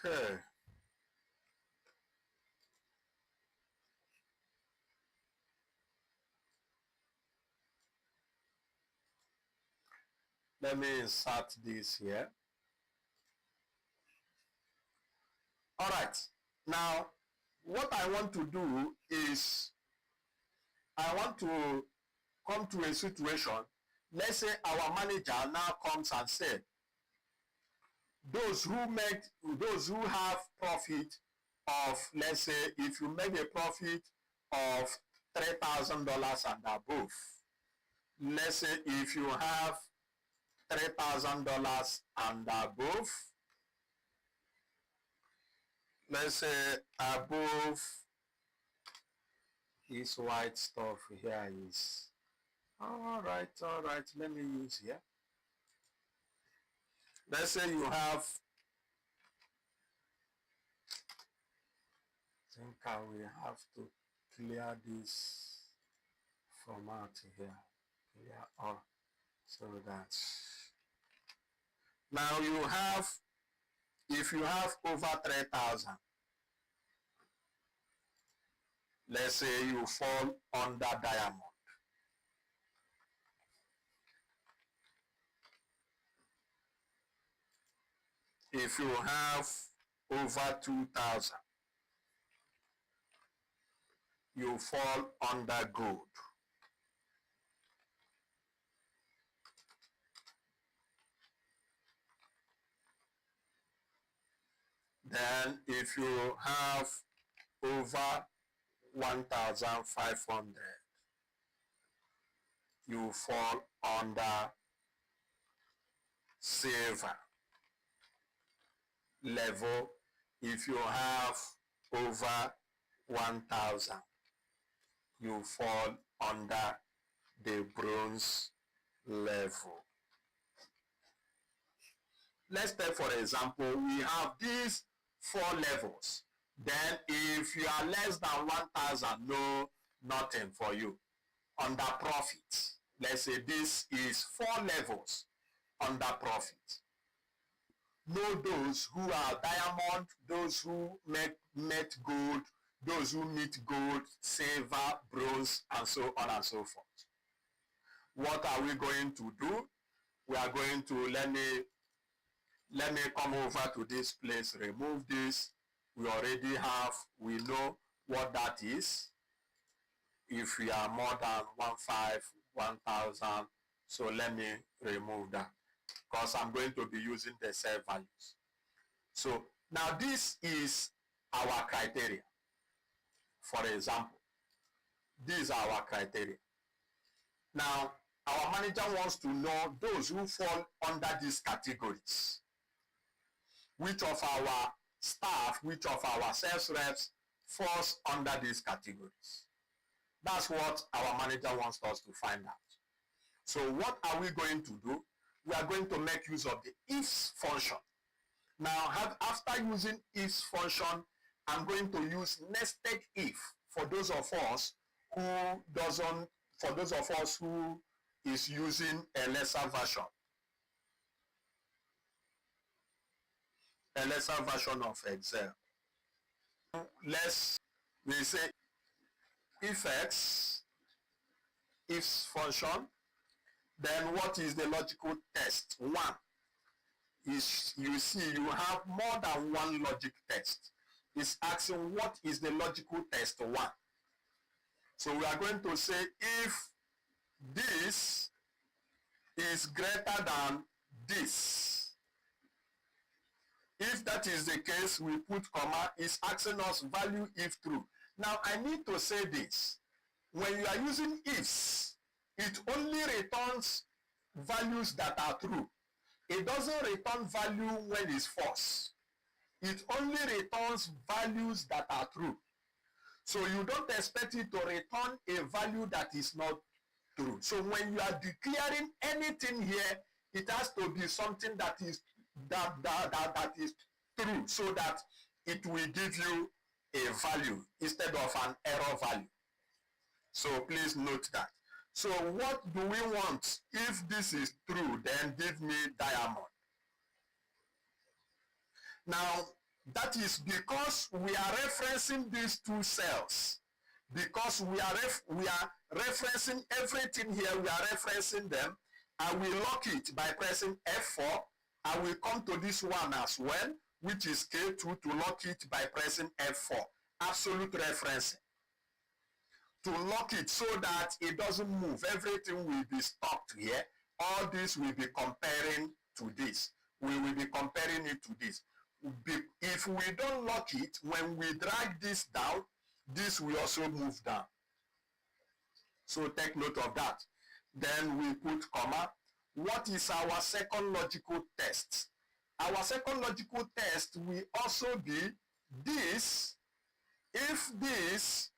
Okay. Let me insert this here. All right. Now, what I want to do is I want to come to a situation. Let's say our manager now comes and said, those who have profit of, let's say, if you make a profit of $3,000 and above, let's say if you have $3,000 and above, let's say above this white stuff here is, all right, let me use here. Let's say you have, I think I will have to clear this format here, clear all, so that now you have, if you have over 3,000, let's say you fall under diamond. If you have over 2,000, you fall under gold. Then if you have over 1,500, you fall under silver level. If you have over 1,000, you fall under the bronze level. Let's take, for example, we have these 4 levels. Then if you are less than 1,000, no, nothing for you. Under profit, let's say this is 4 levels under profit. Know those who are diamond, those who met gold, those who meet gold, silver, bronze, and so on and so forth. what are we going to do? We are going to, let me come over to this place, remove this. We already have, we know what that is. If we are more than 1,000, so let me remove that because I'm going to be using the cell values. So now this is our criteria. For example, these are our criteria. Now, our manager wants to know those who fall under these categories. Which of our staff, which of our sales reps falls under these categories. That's what our manager wants us to find out. So what are we going to do? We are going to make use of the if function. Now, after using if function, I'm going to use nested if for those of us who is using a lesser version of Excel. We say if X, if function, then what is the logical test? 1 is, you see, you have more than one logic test. It's asking what is the logical test 1. So we are going to say if this is greater than this. If that is the case, we put comma. It's asking us value if true. Now I need to say this. When you are using ifs, it only returns values that are true. It doesn't return value when it's false. It only returns values that are true. So you don't expect it to return a value that is not true. So when you are declaring anything here, it has to be something that is true, so that it will give you a value instead of an error value. So please note that. So what do we want? If this is true, then give me diamond. Now, that is because we are referencing these two cells. Because we are referencing everything here, we are referencing them. I will lock it by pressing F4. I will come to this one as well, which is K2, to lock it by pressing F4. Absolute referencing. To lock it so that it doesn't move. Everything will be stopped here. All this will be comparing to this. We will be comparing it to this. If we don't lock it, when we drag this down, this will also move down. So take note of that. Then we put comma. What is our second logical test? Our second logical test will also be this. If this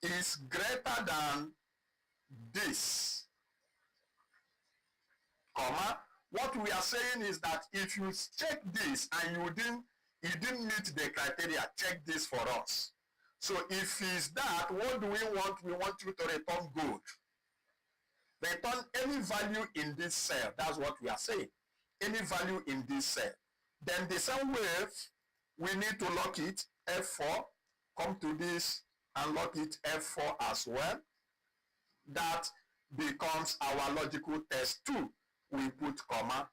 is greater than this, comma, what we are saying is that if you check this and you didn't meet the criteria, check this for us. So if it's that, what do we want? We want you to return good. Return any value in this cell. That's what we are saying. Any value in this cell. Then the same way, we need to lock it, F4, come to this and lock it, F4 as well. That becomes our logical test 2. We put comma.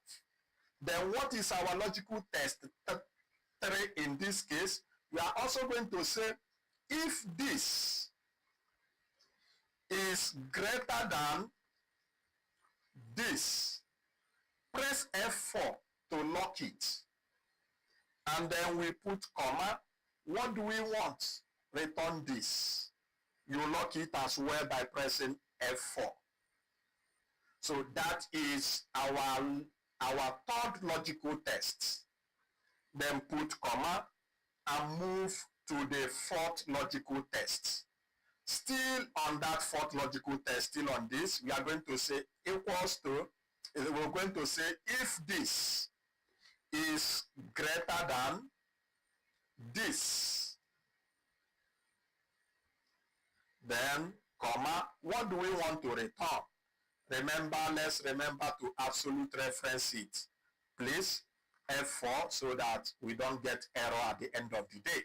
Then what is our logical test 3 in this case? We are also going to say if this is greater than this, press F4 to lock it. And then we put comma. What do we want? Return this. You lock it as well by pressing F4. So that is our third logical test. Then put comma and move to the fourth logical test. Still on that fourth logical test, still on this, we are going to say equals to, we're going to say if this is greater than this, then comma, what do we want to return? Remember, let's remember to absolute reference it. Please, F4, so that we don't get error at the end of the day.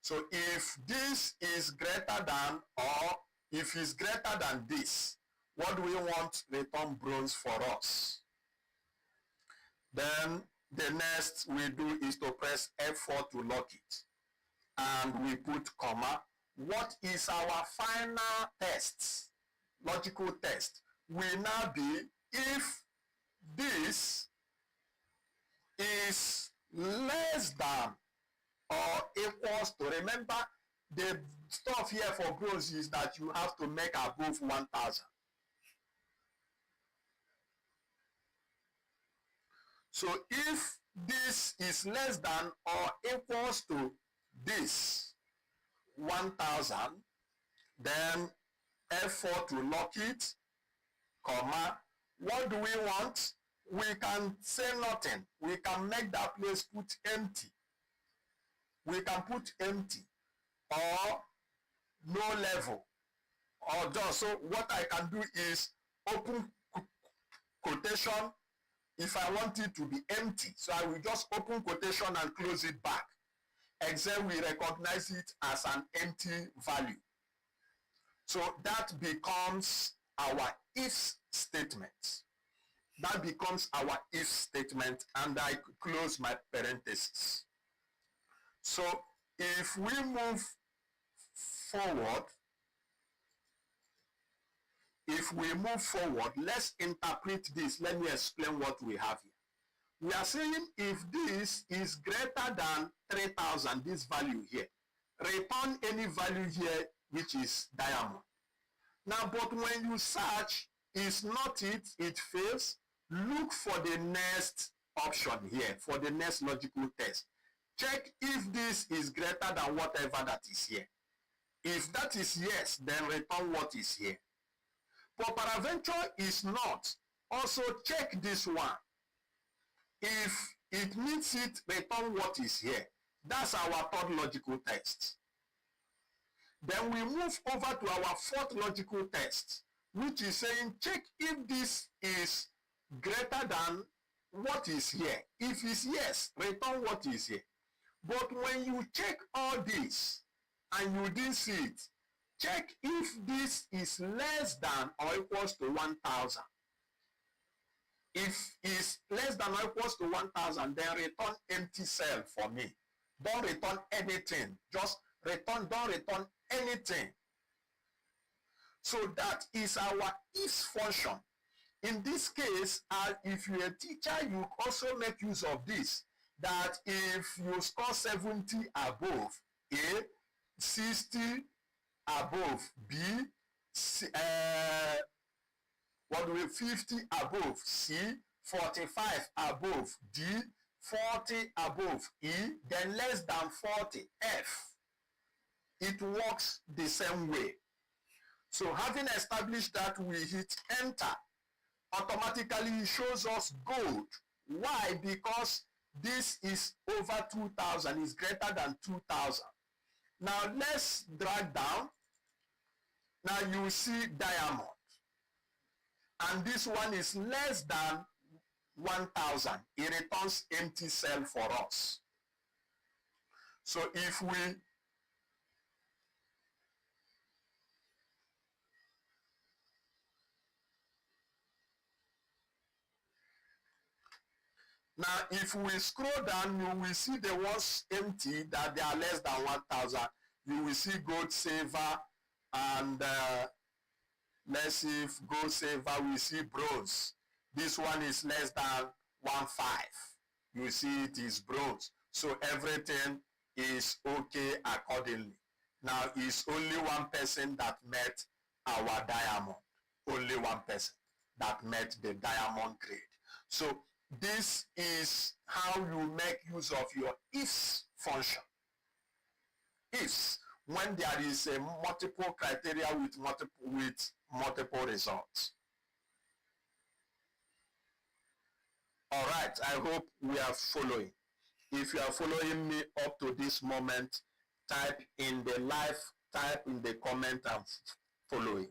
So if this is greater than, or if it's greater than this, What do we want? Return bronze for us. Then the next we do is to press F4 to lock it. And we put comma. What is our final test? Logical test will now be if this is less than or equals to, remember the stuff here for bronze is that you have to make above 1,000. So if this is less than or equals to this 1,000, then F4 to lock it, comma. What do we want? We can say nothing. We can make that place put empty. We can put empty or no level or just. So what I can do is open quotation if I want it to be empty. So I will just open quotation and close it back. Excel will recognize it as an empty value. So that becomes our if statement. That becomes our if statement, and I close my parenthesis. So if we move forward, let's interpret this. Let me explain what we have here. We are saying if this is greater than 3,000, this value here, return any value here which is diamond. Now, but when you search, is not it, it fails. Look for the next option here, for the next logical test. Check if this is greater than whatever that is here. If that is yes, then return what is here. But peradventure is not. Also check this one. If it meets it, return what is here. That's our third logical test. Then we move over to our fourth logical test, which is saying check if this is greater than what is here. If it's yes, return what is here. But when you check all this and you didn't see it, check if this is less than or equals to 1,000. If it's less than or equals to 1,000, then return empty cell for me. Don't return anything. Just return, don't return anything. So that is our if function. In this case, if you're a teacher, you also make use of this. That if you score 70 above, A, 60 above, B, 50 above, C, 45 above, D, 40 above, E, then less than 40, F. It works the same way. So having established that, we hit enter. Automatically it shows us gold. Why? Because this is over 2,000, is greater than 2,000. Now let's drag down. Now you see diamond. And this one is less than 1,000. It returns empty cell for us. So if we scroll down, you will see the ones empty that they are less than 1,000. You will see gold, silver, and let's see if gold, silver, we see bronze. This one is less than 1,500. You see it is bronze. So everything is okay accordingly. Now it's only one person that met our diamond. Only one person that met the diamond grade. So this is how you make use of your ifs function. Ifs, when there is a multiple criteria with multiple results. All right, I hope we are following. If you are following me up to this moment, type in the live, type in the comment and following.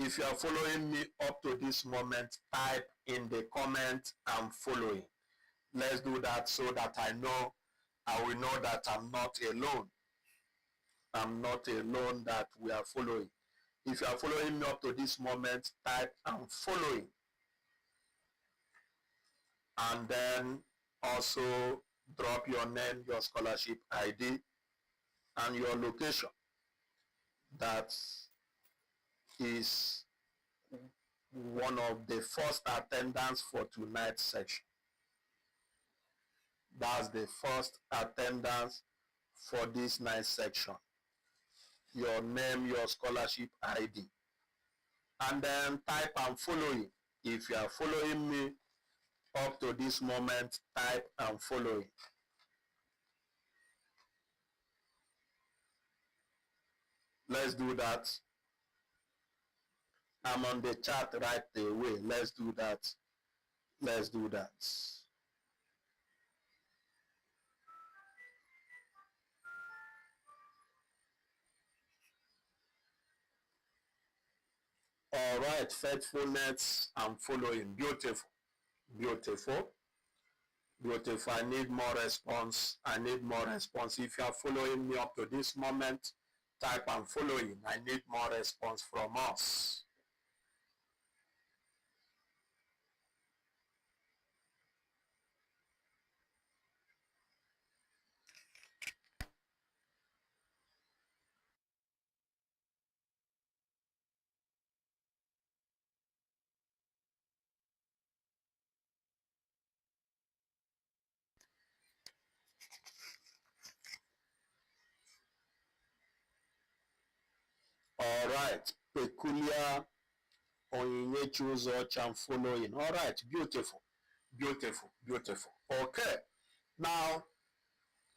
If you are following me up to this moment, type in the comment and following. Let's do that so that I will know that I'm not alone. I'm not alone, that we are following. If you are following me up to this moment, type "I'm following." And then also drop your name, your scholarship ID, and your location. That is one of the first attendants for tonight's section. That's the first attendance for this night section. Your name, your scholarship ID. And then type "I'm following." If you are following me up to this moment, type "I'm following." Let's do that. I'm on the chat right away. Let's do that. Let's do that. All right, faithfulness, I'm following. Beautiful, beautiful, beautiful. I need more response. I need more response. If you are following me up to this moment, type "I'm following." I need more response from us. All right, peculiar Onyinyechi Uzoch, I'm following. All right, beautiful, beautiful, beautiful. Okay, now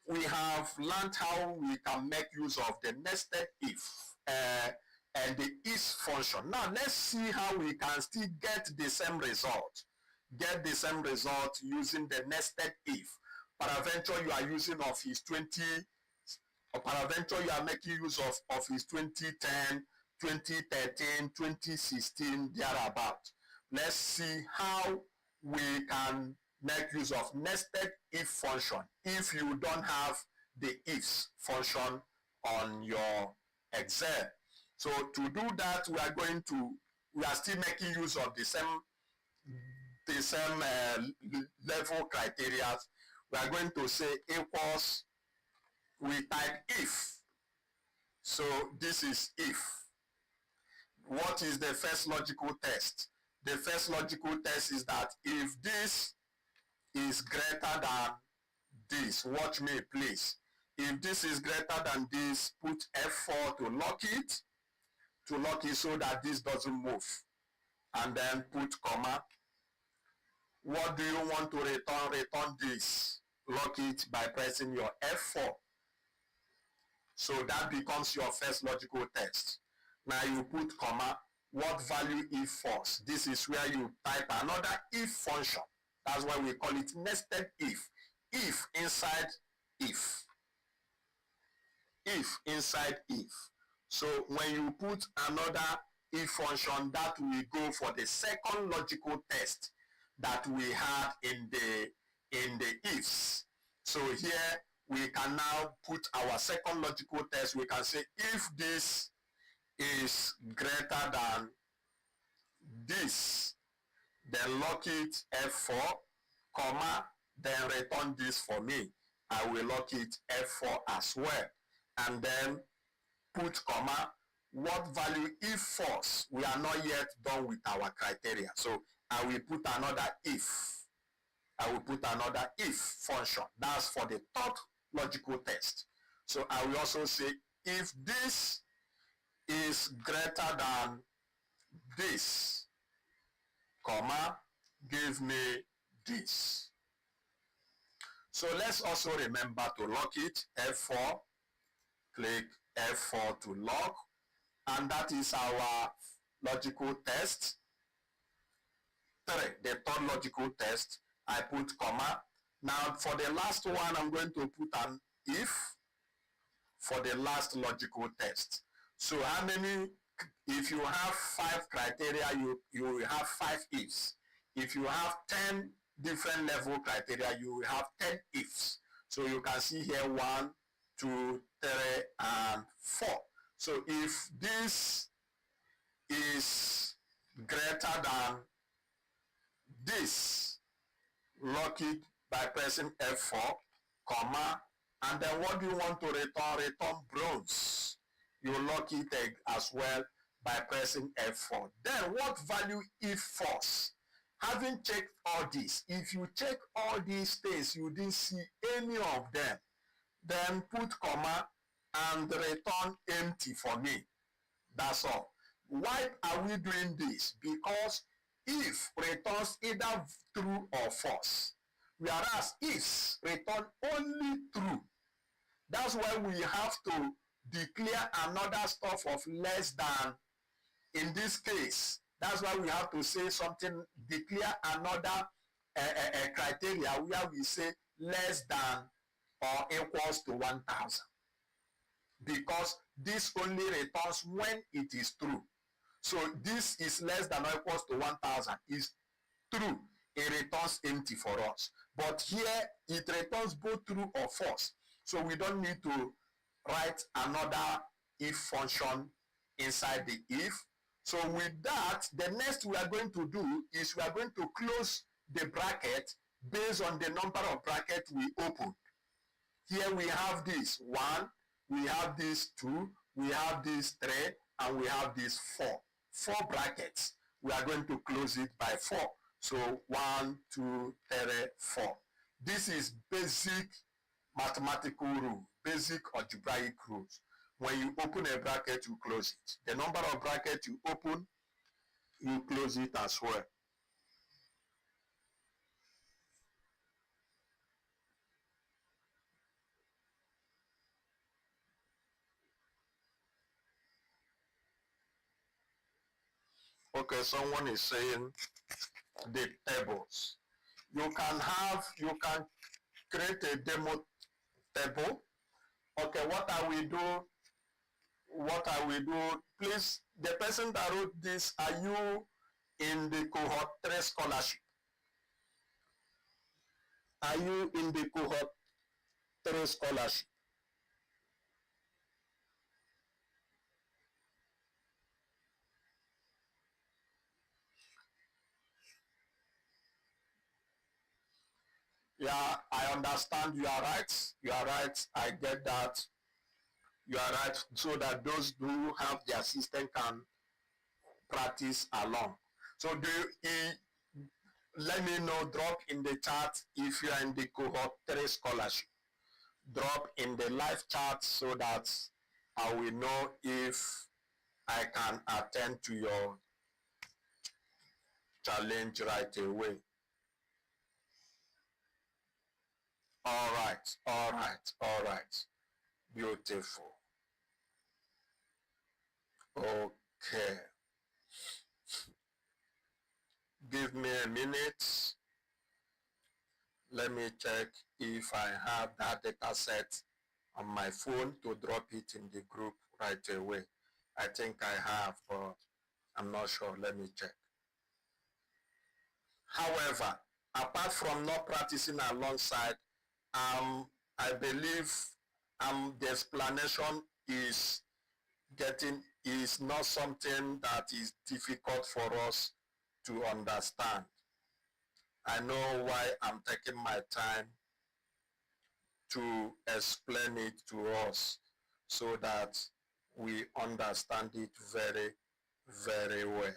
we have learned how we can make use of the nested if and the is function. Now let's see how we can still get the same result. Get the same result using the nested if. Peradventure you are using Office 20, or peradventure you are making use of Office 2010, 2013, 2016, thereabout. Let's see how we can make use of nested if function if you don't have the ifs function on your Excel. So to do that, we are still making use of the same level criteria. We are going to say equals, we type if. So this is if. What is the first logical test? The first logical test is that if this is greater than this, watch me please. If this is greater than this, put F4 to lock it so that this doesn't move. And then put comma. What do you want to return? Return this. Lock it by pressing your F4. So that becomes your first logical test. Now you put comma. What value if false? This is where you type another if function. That's why we call it nested if. If inside if. If inside if. So when you put another if function, that will go for the second logical test that we had in the ifs. So here we can now put our second logical test. We can say if this is greater than this, then lock it F4, comma, then return this for me. I will lock it F4 as well. And then put comma, what value if false? We are not yet done with our criteria. So I will put another if. I will put another if function. That's for the third logical test. So I will also say if this is greater than this, comma, give me this. So let's also remember to lock it, F4, click F4 to lock, and that is our logical test. 3, the third logical test, I put comma. Now for the last one, I'm going to put an if for the last logical test. So how many, if you have 5 criteria, you will have 5 ifs. If you have 10 different level criteria, you will have 10 ifs. So you can see here 1, 2, 3, and 4. So if this is greater than this, lock it by pressing F4, comma, and then what do you want to return? Return bronze. You lock it as well by pressing F4. Then what value if false? Having checked all this, if you check all these things, you didn't see any of them, then put comma and return empty for me. That's all. Why are we doing this? Because if returns either true or false, whereas ifs return only true. That's why we have to declare another stuff of less than. In this case, that's why we have to say something, declare another criteria where we say less than or equals to 1,000. Because this only returns when it is true. So this is less than or equals to 1,000 is true. It returns empty for us. But here it returns both true or false. So we don't need to write another if function inside the if. So with that, the next we are going to do is we are going to close the bracket based on the number of brackets we opened. Here we have this 1, we have this 2, we have this 3, and we have this 4. 4 brackets. We are going to close it by 4. So 1, 2, 3, 4. This is basic mathematical rule, basic algebraic rules. When you open a bracket, you close it. The number of brackets you open, you close it as well. Okay, someone is saying the tables. You can create a demo table. Okay, what I will do, please, the person that wrote this, are you in the Cohort 3 scholarship? Are you in the Cohort 3 scholarship? Yeah, I understand. You are right. You are right. I get that. You are right. So that those who have the assistant can practice along. So let me know, drop in the chat if you are in the Cohort 3 scholarship. Drop in the live chat so that I will know if I can attend to your challenge right away. All right. Beautiful. Okay. Give me a minute. Let me check if I have that data set on my phone to drop it in the group right away. I think I have, but I'm not sure. Let me check. However, apart from not practicing alongside, I believe the explanation is not something that is difficult for us to understand. I know why I'm taking my time to explain it to us so that we understand it very, very well.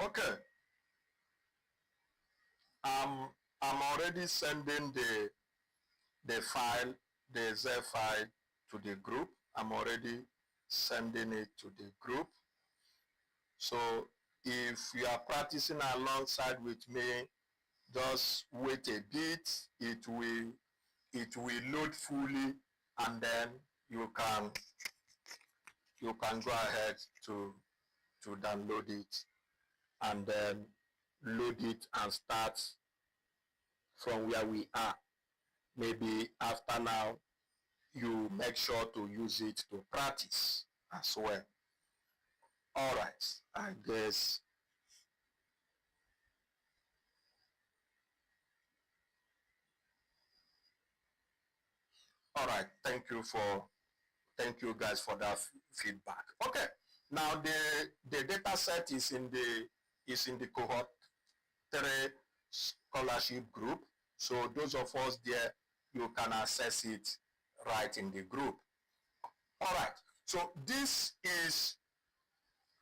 Okay. I'm already sending the file, the Z file to the group. I'm already sending it to the group. So if you are practicing alongside with me, Just wait a bit, it will load fully, and then you can go ahead to download it, and then load it and start from where we are. Maybe after now, you make sure to use it to practice as well. All right, I guess. All right, thank you guys for that feedback. Okay, now the data set is in the cohort 3 scholarship group. So those of us there, you can access it right in the group. All right, so this is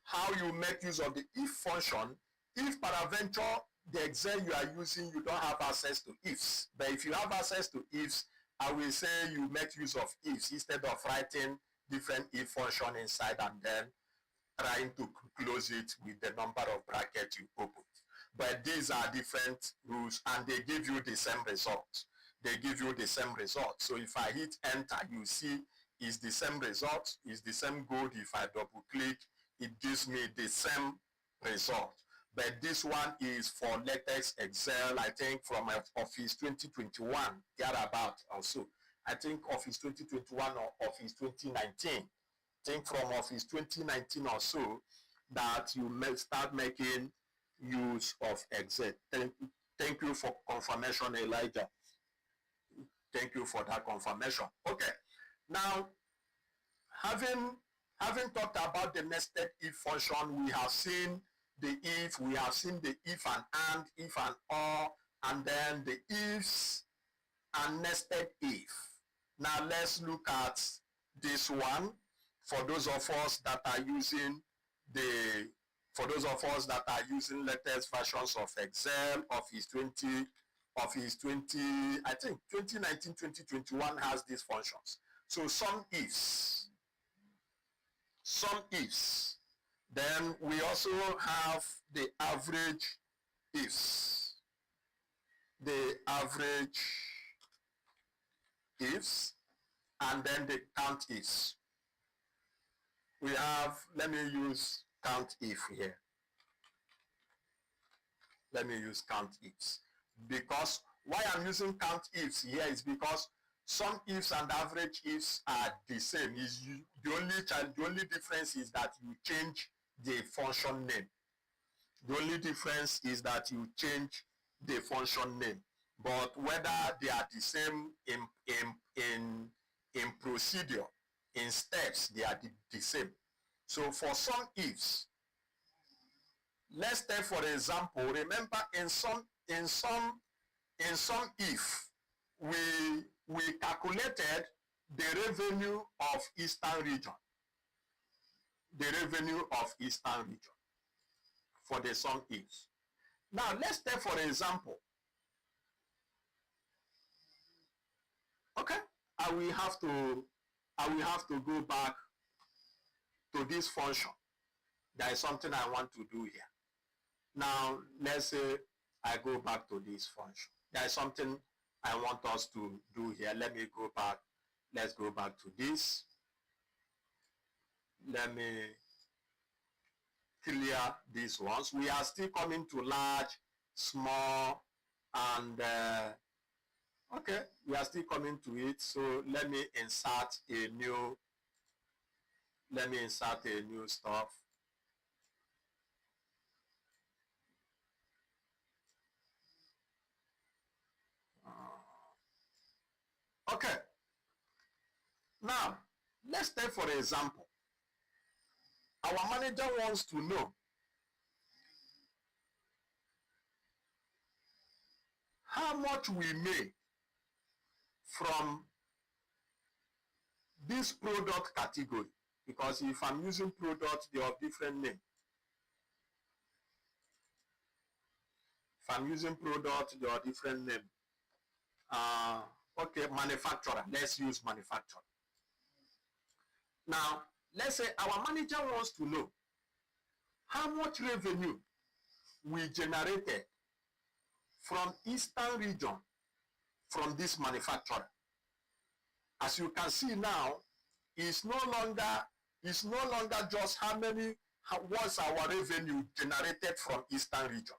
how you make use of the if function. If peradventure the Excel you are using, you don't have access to ifs, but if you have access to ifs, I will say you make use of ifs instead of writing different if function inside and then trying to close it with the number of brackets you opened. But these are different rules, and they give you the same result. They give you the same result. So if I hit enter, you see it's the same result, it's the same code. If I double click, it gives me the same result. But this one is for LaTeX Excel, I think from Office 2021, thereabout also. I think Office 2021 or Office 2019. I think from Office 2019 or so that you may start making use of Excel. Thank you for confirmation, Elijah. Thank you for that confirmation. Okay. Now, having talked about the nested if function, we have seen the if, we have seen the if and, if and or, and then the ifs and nested if. Now let's look at this one for those of us that are using latest versions of Excel, Office 20, I think 2019, 2021 has these functions. So some ifs. Then we also have the average ifs. The average ifs, and then the count ifs. We have, let me use count if here. Let me use count ifs. Because why I'm using count ifs here is because some ifs and average ifs are the same. The only difference is that you change the function name. The only difference is that you change the function name. But whether they are the same in procedure, in steps, they are the same. So for some ifs, let's take for example, remember in some if we calculated the revenue of Eastern region. The revenue of Eastern region for the some ifs. Now let's take for example. Okay, I will have to go back to this function. There is something I want to do here. Now let's say I go back to this function. There is something I want us to do here. Let me go back. Let's go back to this. Let me clear these ones. We are still coming to large, small, and okay, we are still coming to it. So let me insert a new stuff. Okay. Now, let's take for example, our manager wants to know how much we made from this product category, because if I'm using product, they have different name. If I'm using product, they are different name. Okay, manufacturer. Let's use manufacturer. Now, let's say our manager wants to know how much revenue we generated from Eastern region from this manufacturer. As you can see now, it's no longer just what's our revenue generated from Eastern region.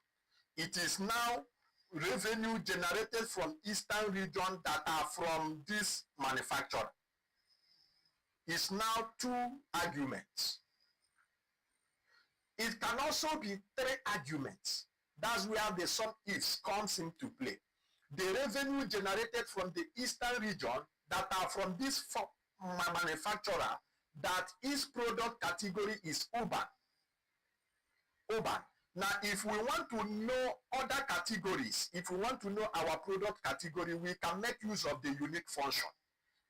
It is now revenue generated from Eastern region that are from this manufacturer. It's now two arguments. It can also be three arguments. That's where the SUMIFS comes into play. The revenue generated from the Eastern region that are from this manufacturer, that its product category is urban. Now, if we want to know other categories, if we want to know our product category, we can make use of the unique function.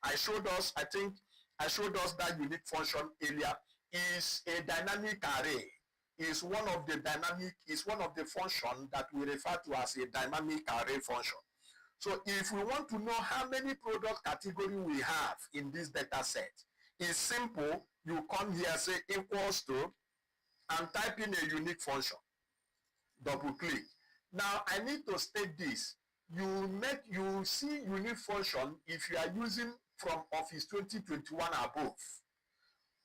I showed us that unique function earlier. Is a dynamic array. Is one of the function that we refer to as a dynamic array function. So if we want to know how many product category we have in this data set, it's simple. You come here, say equals to, and type in a unique function. Double click. Now I need to state this. You see unique function if you are using from Office 2021 above.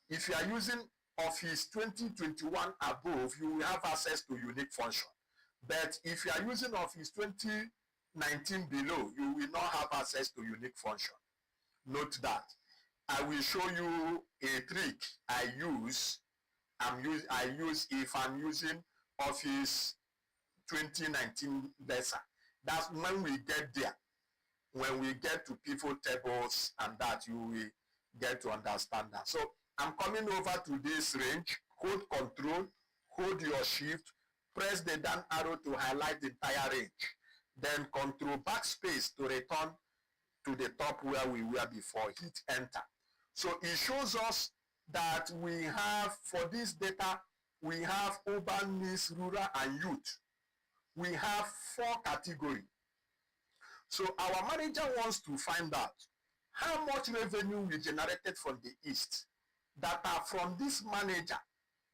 If you are using Office 2021 above, you will have access to unique function. But if you are using Office 2019 below, you will not have access to unique function. Note that. I will show you a trick I use if I'm using Office 2019 lesser. That's when we get there. When we get to pivot tables and that, you will get to understand that. So I'm coming over to this range, hold Control, hold your Shift, press the down arrow to highlight the entire range, then Control Backspace to return to the top where we were before, hit Enter. So it shows us that we have, for this data, we have urban, needs, rural, and youth. We have 4 categories. So our manager wants to find out how much revenue we generated from the East that are from this manager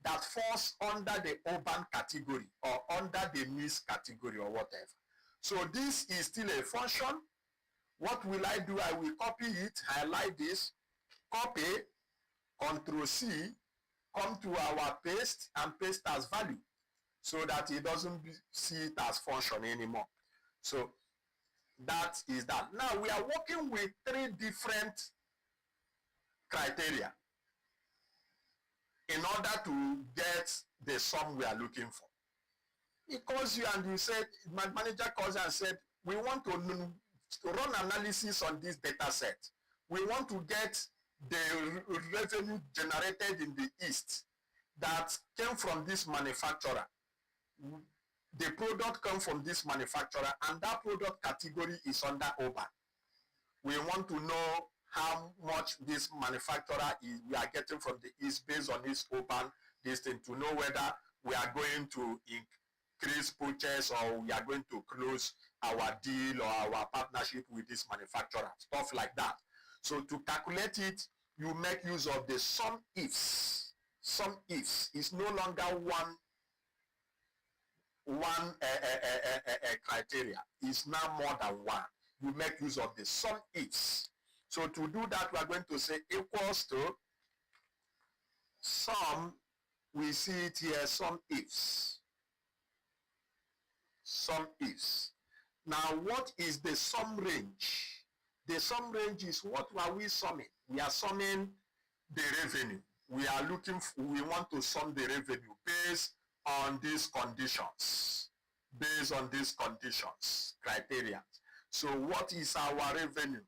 that falls under the urban category or under the needs category or whatever. So this is still a function. What will I do? I will copy it, highlight this, copy, Control C, come to our paste and paste as value so that it doesn't see it as function anymore. So that is that. Now we are working with 3 different criteria in order to get the sum we are looking for. He calls you and you said, my manager calls and said, we want to run analysis on this data set. We want to get the revenue generated in the East that came from this manufacturer. The product comes from this manufacturer and that product category is under urban. We want to know how much this manufacturer we are getting from the East based on this urban listing to know whether we are going to increase purchase or we are going to close our deal or our partnership with this manufacturer, stuff like that. So to calculate it, you make use of the SUMIFS. SUMIFS is no longer one criteria. It's now more than one. You make use of the SUMIFS. So to do that, we are going to say equals to sum. We see it here, SUMIFS. SUMIFS. Now, what is the sum range? The sum range is what are we summing? We are summing the revenue. We want to sum the revenue based on these conditions. Based on these conditions, criteria. So what is our revenue?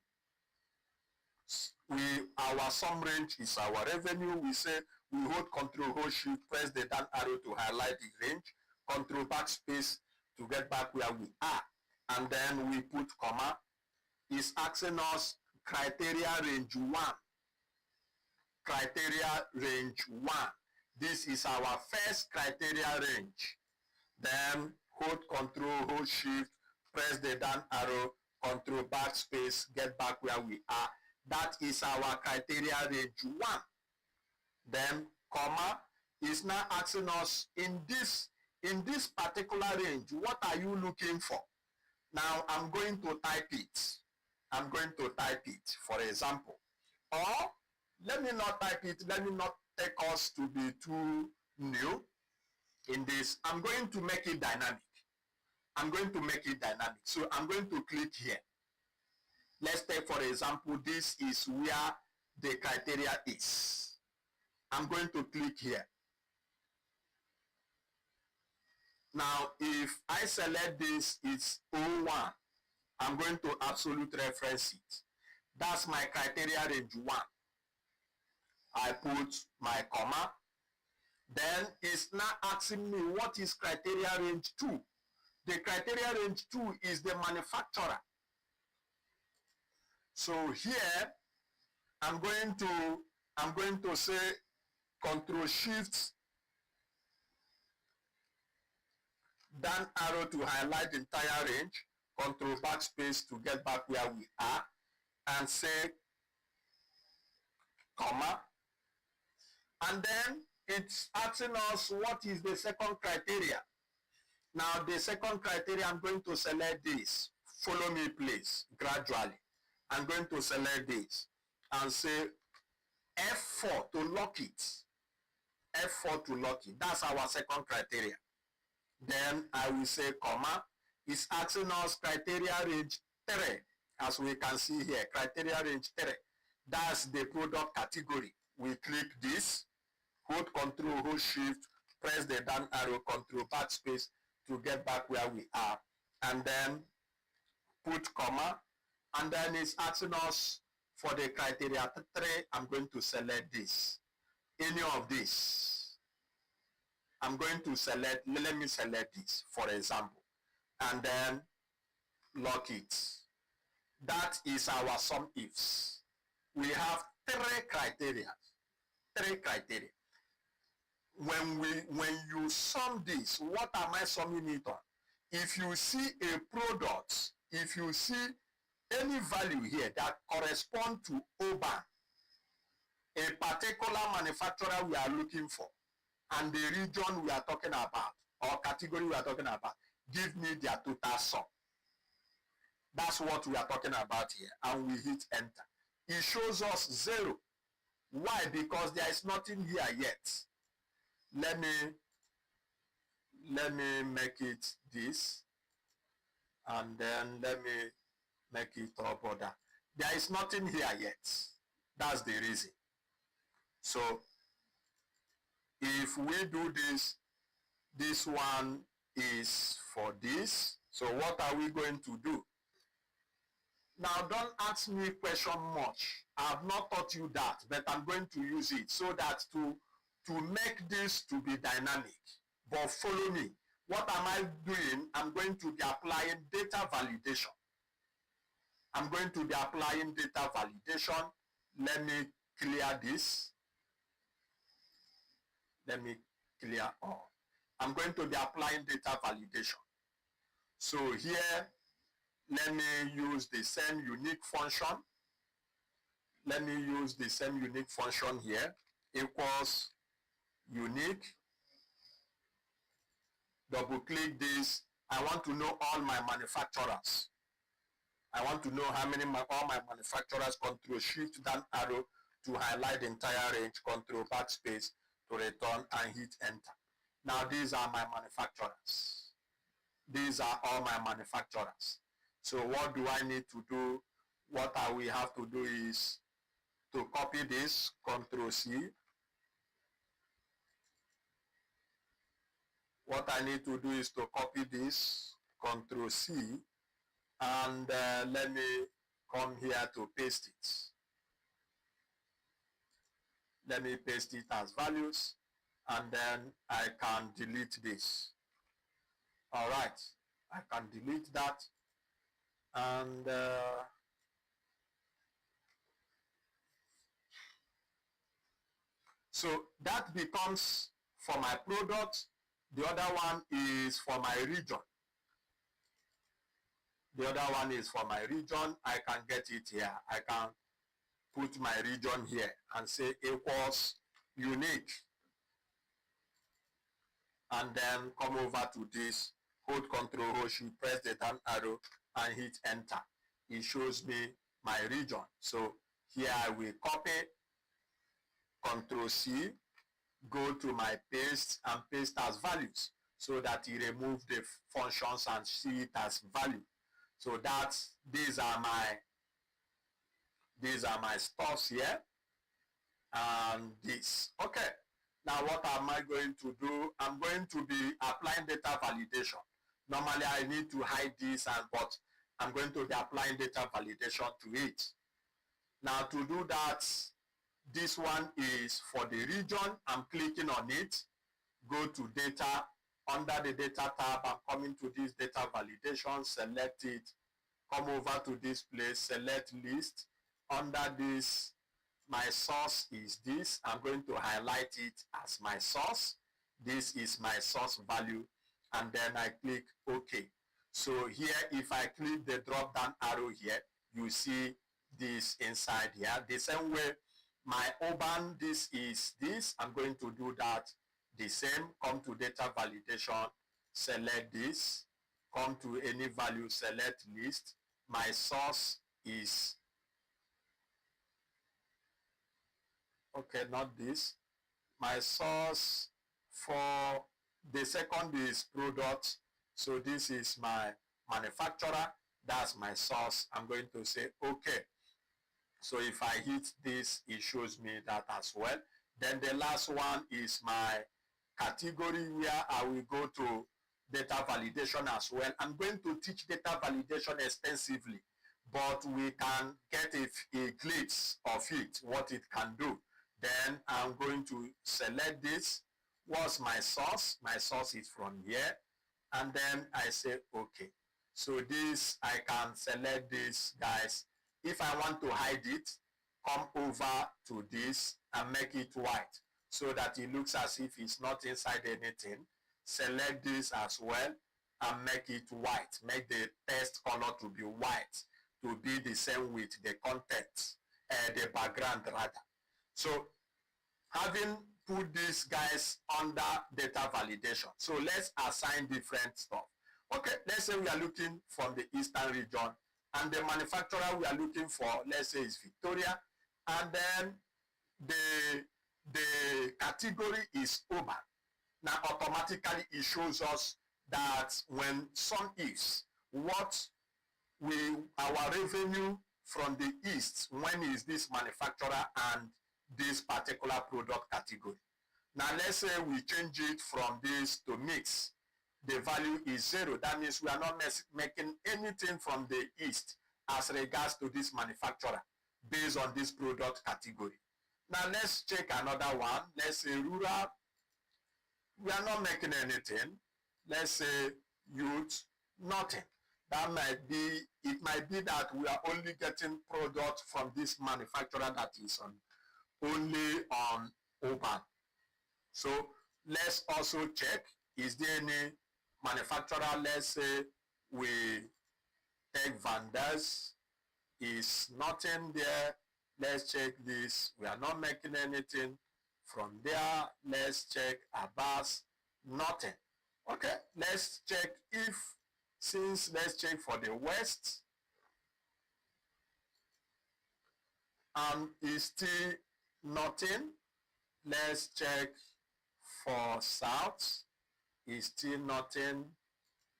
Our sum range is our revenue. We say we hold Control, hold Shift, press the down arrow to highlight the range, Control Backspace to get back where we are, and then we put comma. It's asking us criteria range 1. Criteria range 1. This is our first criteria range. Then hold Control, hold Shift, press the down arrow, Control Backspace, get back where we are. That is our criteria range 1. Then comma is now asking us in this particular range, what are you looking for? Now I'm going to type it. I'm going to type it, for example. Or let me not type it. Let me not take us to be too new in this. I'm going to make it dynamic. I'm going to make it dynamic. So I'm going to click here. Let's take, for example, this is where the criteria is. I'm going to click here. Now, if I select this, it's 01. I'm going to absolute reference it. That's my criteria range 1. I put my comma. Then it's now asking me what is criteria range 2. The criteria range 2 is the manufacturer. So here, I'm going to say Control Shift down arrow to highlight the entire range, Control backspace to get back where we are, and say comma. And then it's asking us what is the second criteria. Now the second criteria, I'm going to select this. Follow me please, gradually. I'm going to select this and say F4 to lock it. F4 to lock it. That's our second criteria. Then I will say comma. It's asking us criteria range 3. As we can see here, criteria range 3. That's the product category. We click this, hold Control, hold Shift, press the down arrow, Control backspace to get back where we are. And then put comma. And then it's asking us for the criteria 3. I'm going to select this. Any of this. I'm going to select, let me select this, for example. And then lock it. That is our SUMIFS. We have 3 criteria. 3 criteria. When you sum this, what am I summing it on? If you see a product, if you see any value here that correspond to OBAN, a particular manufacturer we are looking for, and the region we are talking about, or category we are talking about, give me their total sum. That's what we are talking about here, and we hit enter. It shows us 0. Why? Because there is nothing here yet. Let me make it this, and then let me make it up order. There is nothing here yet. That's the reason. So if we do this, this one is for this. So what are we going to do? Now don't ask me question much. I have not taught you that, but I'm going to use it so that to make this to be dynamic. But follow me. What am I doing? I'm going to be applying data validation. I'm going to be applying data validation. Let me clear this. Let me clear all. I'm going to be applying data validation. So here, let me use the same unique function. Let me use the same unique function here. Equals unique. Double click this. I want to know all my manufacturers. I want to know how many all my manufacturers. Control Shift down arrow to highlight the entire range. Control backspace to return and hit enter. Now these are my manufacturers. These are all my manufacturers. So what do I need to do? What we have to do is to copy this. Control C. What I need to do is to copy this. Control C. And let me come here to paste it. Let me paste it as values, and then I can delete this. All right, I can delete that, and so that becomes for my product. The other one is for my region. The other one is for my region. I can get it here. I can put my region here and say equals unique. And then come over to this, hold Control, hold Shift, press the down arrow and hit enter, it shows me my region. So here I will copy, Control C, go to my paste and paste as values so that it remove the functions and see it as value. So these are my stores here and this. Okay. Now what am I going to do? I'm going to be applying data validation. Normally I need to hide this, but I'm going to be applying data validation to it. Now to do that, this one is for the region. I'm clicking on it. Go to data. Under the data tab, I'm coming to this data validation, select it, come over to this place, select list. Under this, my source is this. I'm going to highlight it as my source. This is my source value, and then I click OK. So here, if I click the drop down arrow here, you see this inside here. The same way my urban, this is this. I'm going to do that the same. Come to data validation, select this, come to any value, select list. My source is, okay, not this. My source for the second is product. So this is my manufacturer. That's my source. I'm going to say okay. So if I hit this, it shows me that as well. Then the last one is my category, where I will go to data validation as well. I'm going to teach data validation extensively, but we can get a glimpse of it, what it can do. Then I'm going to select this. What's my source? My source is from here. And then I say okay. So this, I can select this, guys. If I want to hide it, come over to this and make it white so that it looks as if it's not inside anything. Select this as well and make it white. Make the text color to be white, to be the same with the content, the background rather. So having put these guys under data validation, so let's assign different stuff. Okay, let's say we are looking from the Eastern region, and the manufacturer we are looking for, let's say, is Victoria, and then the category is urban. Now automatically it shows us that when SUMIFS, what our revenue from the East, when is this manufacturer and this particular product category. Now let's say we change it from this to mix. The value is 0. That means we are not making anything from the East as regards to this manufacturer based on this product category. Now let's check another one. Let's say rural. We are not making anything. Let's say youth, nothing. That might be, it might be that we are only getting product from this manufacturer that is only on urban. So let's also check, is there any manufacturer? Let's say we take vendors, is nothing there. Let's check this. We are not making anything from there. Let's check Abbas, nothing. Okay, let's check let's check for the West, and it's still nothing. Let's check for South, is still nothing.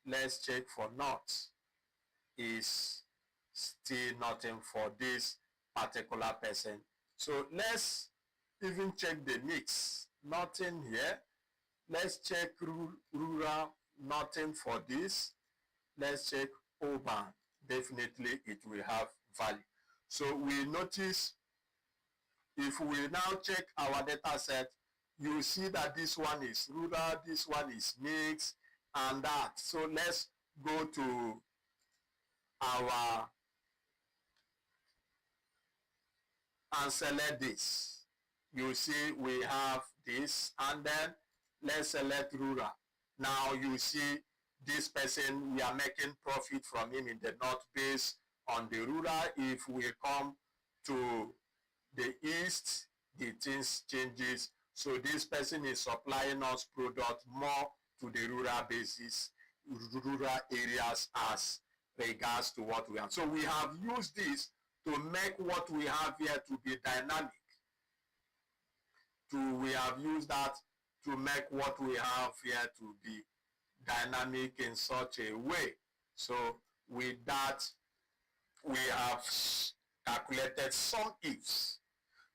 Let's check for North, is still nothing for this particular person. So let's even check the mix, nothing here. Let's check rural, nothing for this. Let's check urban, definitely it will have value. So we notice, if we now check our data set, you see that this one is rural, this one is mixed, and that. So let's go to our and select this. You see we have this, and then let's select rural. Now you see this person, we are making profit from him in the north based on the rural. If we come to the east, the things changes. So this person is supplying us product more to the rural basis, rural areas as regards to what we have. So we have used this to make what we have here to be dynamic. We have used that to make what we have here to be dynamic in such a way. So with that, we have calculated SUMIFS.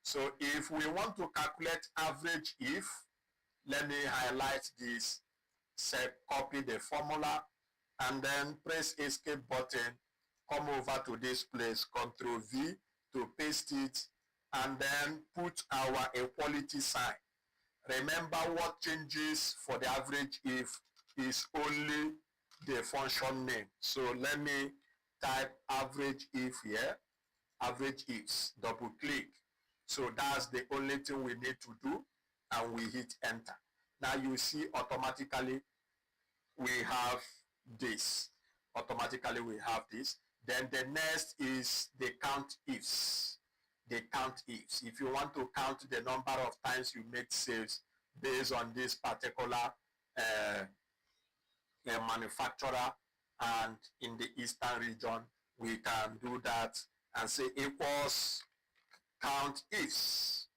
So if we want to calculate average if, let me highlight this, say copy the formula, and then press escape button, come over to this place, Ctrl V to paste it, and then put our equality sign. Remember, what changes for the average if is only the function name. So let me type average if here, average ifs, double click. So that's the only thing we need to do, and we hit enter. Now you see automatically we have this. Automatically we have this. Then the next is the count ifs. The count ifs. If you want to count the number of times you make sales based on this particular manufacturer, and in the eastern region, we can do that and say equals count ifs.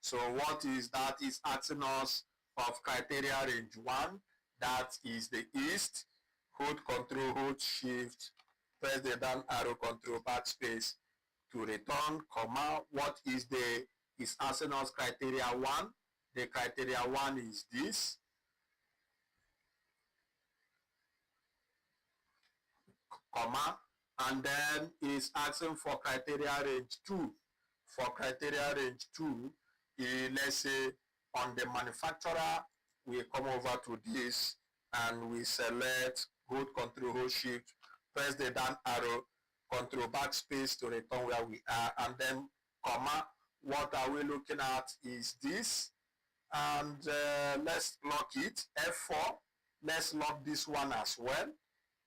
So what is that? Is asking us of criteria range 1, that is the east. Hold Control, hold Shift, press the down arrow, Control backspace to return, comma. What is asking us criteria 1? The criteria 1 is this. Comma, and then is asking for criteria range 2. For criteria range 2, let's say on the manufacturer, we come over to this and we select, hold Control, hold Shift, press the down arrow, Control backspace to return where we are, and then comma. What are we looking at is this, and let's lock it, F4. Let's lock this one as well,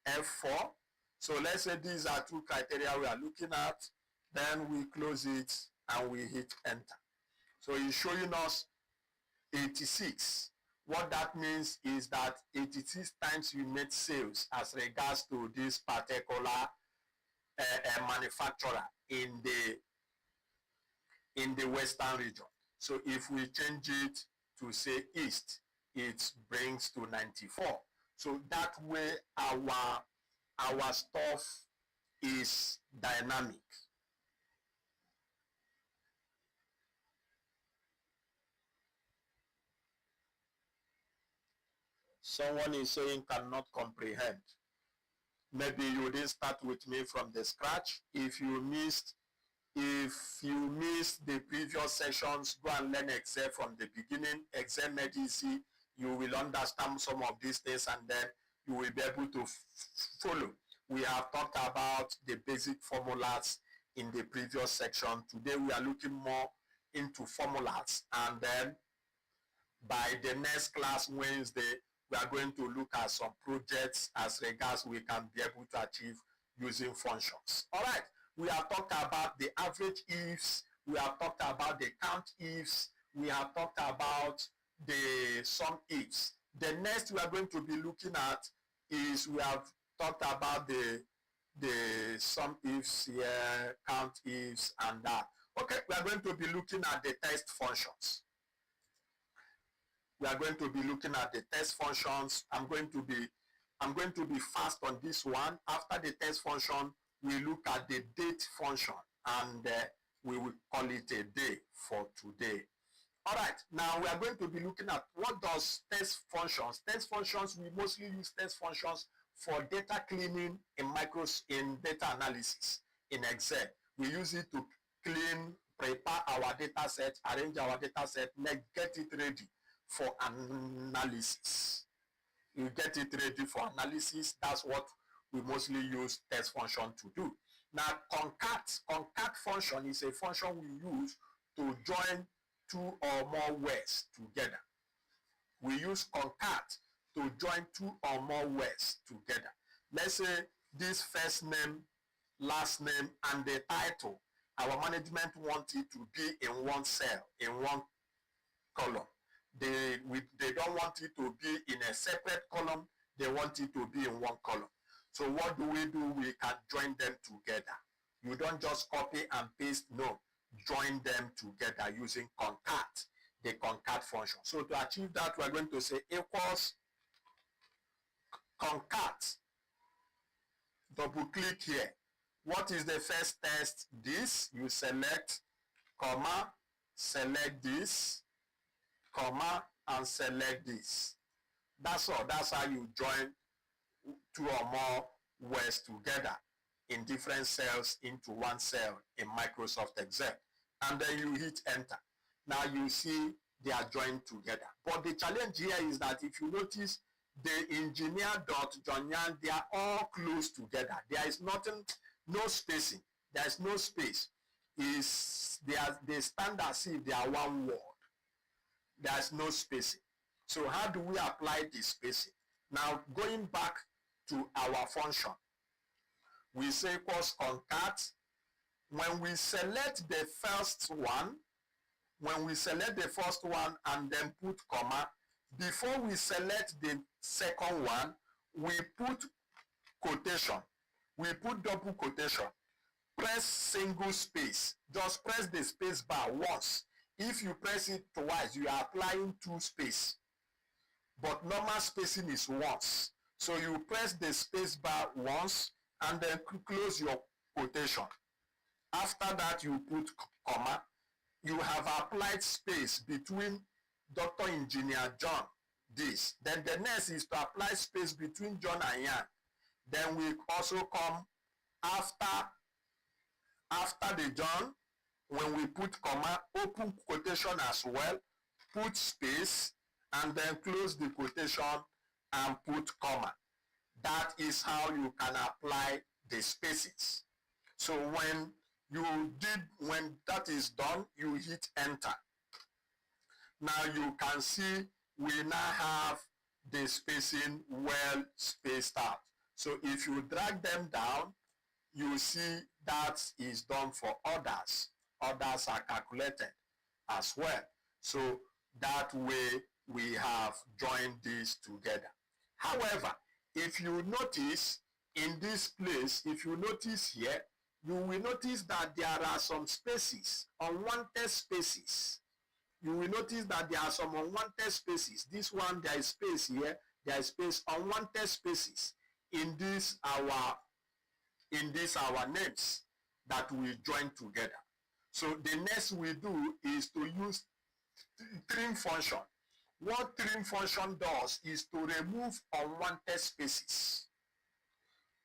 F4. So let's say these are 2 criteria we are looking at, then we close it and we hit enter. So it's showing us 86. What that means is that 86 times you made sales as regards to this particular manufacturer in the western region. So if we change it to say east, it brings to 94. So that way our stuff is dynamic. Someone is saying cannot comprehend. Maybe you didn't start with me from the scratch. If you missed the previous sessions, go and learn Excel from the beginning. Excel made easy. You will understand some of these things, and then you will be able to follow. We have talked about the basic formulas in the previous section. Today we are looking more into formulas, and then by the next class, Wednesday, we are going to look at some projects as regards we can be able to achieve using functions. All right, we have talked about the average ifs, we have talked about the count ifs, we have talked about the SUMIFS. The next we are going to be looking at is, we have talked about the SUMIFS here, count ifs, and that. Okay, we are going to be looking at the test functions. We are going to be looking at the test functions. I'm going to be fast on this one. After the test function, we look at the date function, and we will call it a day for today. All right, now we are going to be looking at what does test functions. Test functions, we mostly use test functions for data cleaning in data analysis in Excel. We use it to clean, prepare our data set, arrange our data set, get it ready for analysis. You get it ready for analysis. That's what we mostly use test function to do. Now, concat function is a function we use to join 2 or more words together. We use concat to join 2 or more words together. Let's say this first name, last name, and the title. Our management wants it to be in one cell, in one column. They don't want it to be in a separate column. they want it to be in one column. So what do? We can join them together. You don't just copy and paste, no. Join them together using concat, the concat function. So to achieve that, we're going to say equals concat, double click here. What is the first test? This, you select, comma, select this, comma, and select this. That's all. That's how you join two or more words together in different cells into one cell in Microsoft Excel. And then you hit enter. Now you see they are joined together. But the challenge here is that if you notice the engineer.johnyan, they are all close together. There is nothing, no spacing. There is no space. They stand as if they are one word. There is no spacing. So how do we apply this spacing? Now going back to our function, we say equals concat. When we select the first one, and then put comma, before we select the second one, we put quotation. We put double quotation. Press single space. Just press the space bar once. If you press it twice, you are applying two space. But normal spacing is once. So you press the space bar once and then close your quotation. After that, you put comma. You have applied space between Dr. Engineer John, this. Then the next is to apply space between John and Yan. Then we also come after the John, when we put comma, open quotation as well, put space, and then close the quotation and put comma. That is how you can apply the spaces. So when that is done, you hit enter. Now you can see we now have the spacing well spaced out. So if you drag them down, you see that is done for others. Others are calculated as well. So that way we have joined these together. However, if you notice in this place, if you notice here, you will notice that there are some spaces, unwanted spaces. You will notice that there are some unwanted spaces. This one, there is space here, there is space, unwanted spaces in this our names that we join together. So the next we do is to use trim function. What trim function does is to remove unwanted spaces.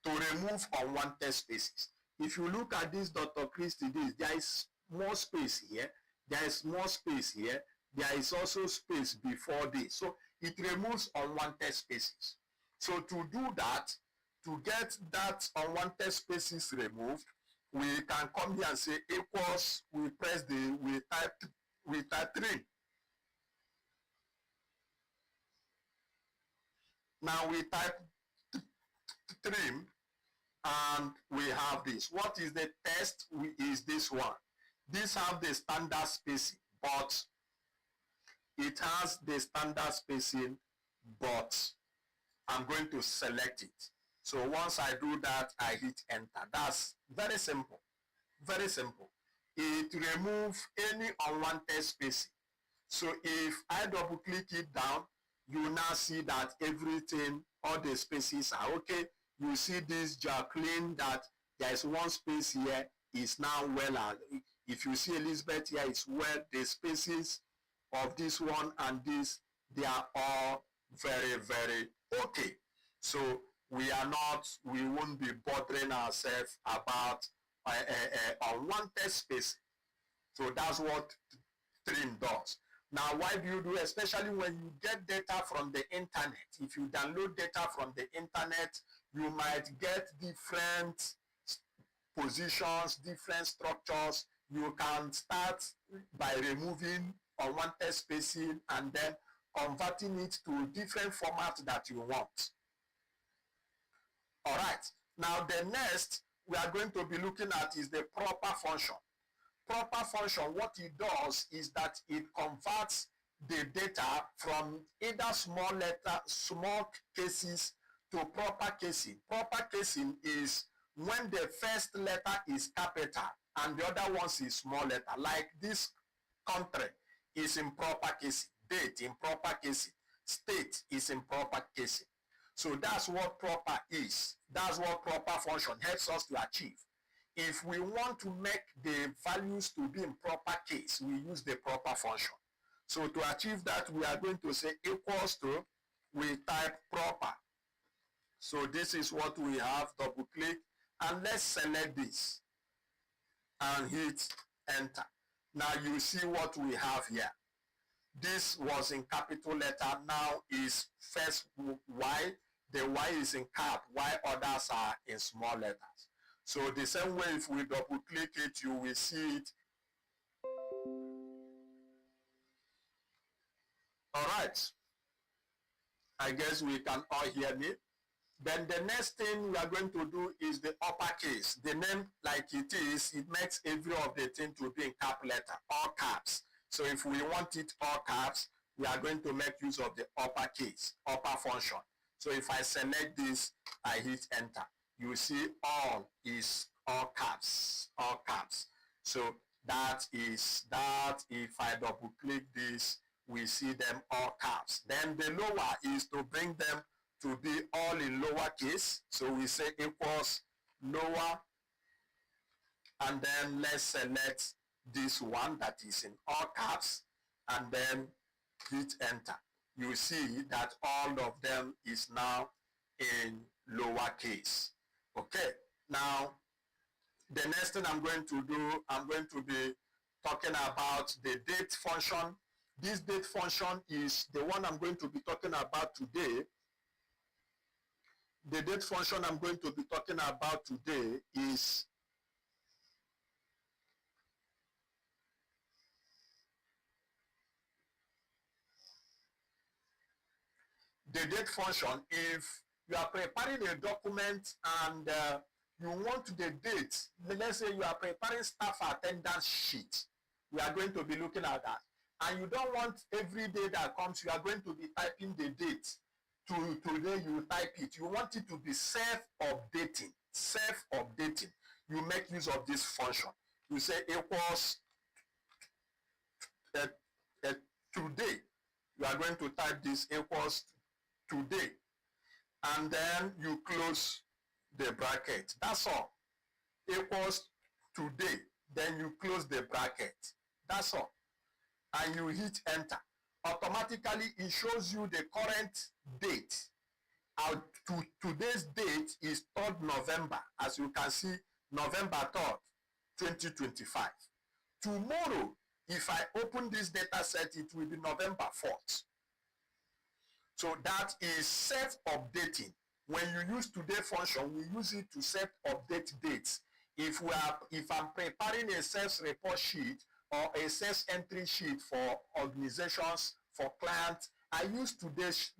To remove unwanted spaces. If you look at this Dr. Christie, there is more space here, there is more space here, there is also space before this. So it removes unwanted spaces. So to do that, to get that unwanted spaces removed, we can come here and say equals, we type trim. Now we type trim and we have this. What is the test? Is this one. This have the standard spacing, but it has the standard spacing, but I'm going to select it. So once I do that, I hit enter. That's very simple. Very simple. It removes any unwanted spacing. So if I double click it down, you now see that everything, all the spaces are okay. You see this Jacqueline, that there is one space here, is now well. If you see Elizabeth here, it's well. The spaces of this one and this, they are all very, very okay. So we won't be bothering ourselves about unwanted space. So that's what trim does. Now, why do you do, especially when you get data from the internet? If you download data from the internet, you might get different positions, different structures. You can start by removing unwanted spacing and then converting it to different formats that you want. All right. Now, the next we are going to be looking at is the proper function. Proper function, what it does is that it converts the data from either small cases to proper casing. Proper casing is when the first letter is capital and the other ones is small letter. Like this country is in proper casing, date in proper casing, state is in proper casing. So that's what proper is. That's what proper function helps us to achieve. If we want to make the values to be in proper case, we use the proper function. So to achieve that, we are going to say equals to, we type proper. So this is what we have, double click, and let's select this and hit enter. Now you see what we have here. This was in capital letter, now is first Y, the Y is in cap, while others are in small letters. So the same way, if we double click it, you will see it. All right. I guess we can all hear me. Then the next thing we are going to do is the uppercase. The name, like it is, it makes every of the thing to be in cap letter, all caps. So if we want it all caps, we are going to make use of the uppercase, upper function. So if I select this, I hit enter. You see all is all caps, all caps. So that is that. If I double click this, we see them all caps. Then the lower is to bring them to be all in lowercase. So we say equals lower, and then let's select this one that is in all caps, and then hit enter. You see that all of them is now in lowercase. Okay, now the next thing I'm going to do, I'm going to be talking about the date function. This date function is the one I'm going to be talking about today. The date function I'm going to be talking about today is the date function. If you are preparing a document and you want the date, let's say you are preparing staff attendance sheet, we are going to be looking at that. And you don't want every day that comes, you are going to be typing the date. Today you type it. You want it to be self-updating. Self-updating. You make use of this function. You say equals today. You are going to type this equals today. And then you close the bracket. That's all. Equals today. Then you close the bracket. That's all. And you hit enter. Automatically it shows you the current date. Today's date is 3rd November. As you can see, November 3rd, 2025. Tomorrow, if I open this data set, it will be November 4th. So that is self-updating. When you use today function, we use it to self-update dates. If I'm preparing a sales report sheet or a sales entry sheet for organizations, for clients, I use today's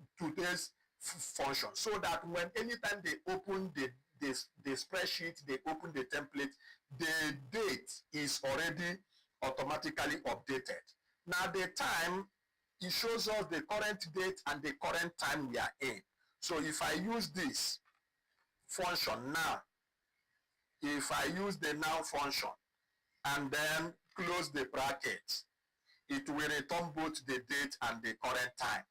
function, so that when anytime they open the spreadsheet, they open the template, the date is already automatically updated. Now the time, it shows us the current date and the current time we are in. So if I use this function now, if I use the now function and then close the bracket, it will return both the date and the current time.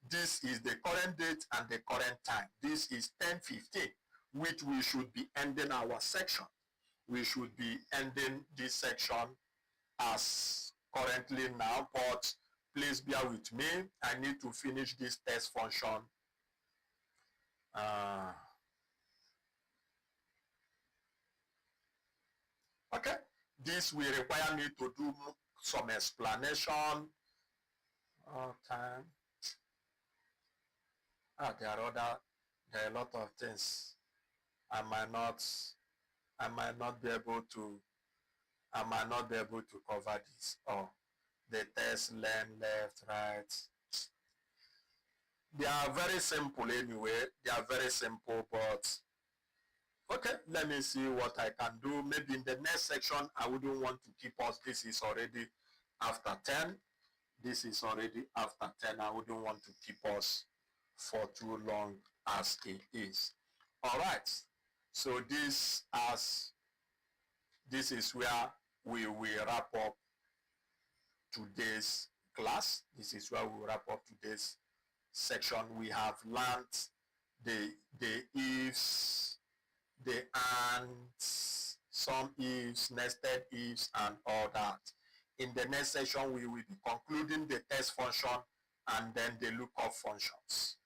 This is the current date and the current time. This is 10:15, which we should be ending our section. We should be ending this section as currently now, but please bear with me. I need to finish this test function. Okay, this will require me to do some explanation. Time. There are a lot of things. I might not be able to cover this. Oh, the test, learn, left, right. They are very simple anyway. They are very simple, but okay, let me see what I can do. Maybe in the next section, I wouldn't want to keep us. This is already after 10. This is already after 10. I wouldn't want to keep us for too long. as it is. All right. So this is where we will wrap up today's class. This is where we wrap up today's section. We have learned the ifs, the ands, some ifs, nested ifs, and all that. In the next section, we will be concluding the test function and then the lookup functions.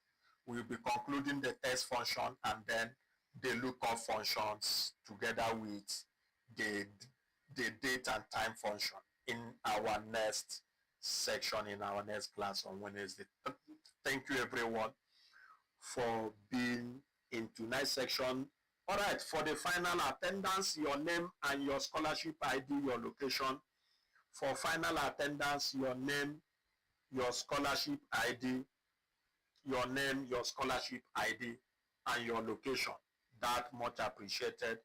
We will be concluding the test function and then the lookup functions together with the date and time function in our next section, in our next class on Wednesday. Thank you everyone for being in tonight's section. All right, for the final attendance, your name and your scholarship ID, your location. For final attendance, your name, your scholarship ID, your name, your scholarship ID, and your location. That much appreciated.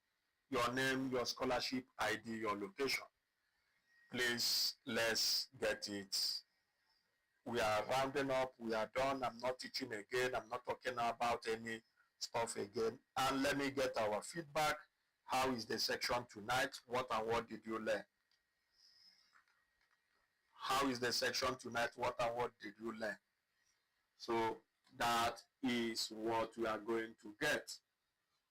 Your name, your scholarship ID, your location. Please, let's get it. We are rounding up. We are done. I'm not teaching again. I'm not talking about any stuff again. And let me get our feedback. How is the section tonight? What and what did you learn? How is the section tonight? What and what did you learn? So that is what we are going to get.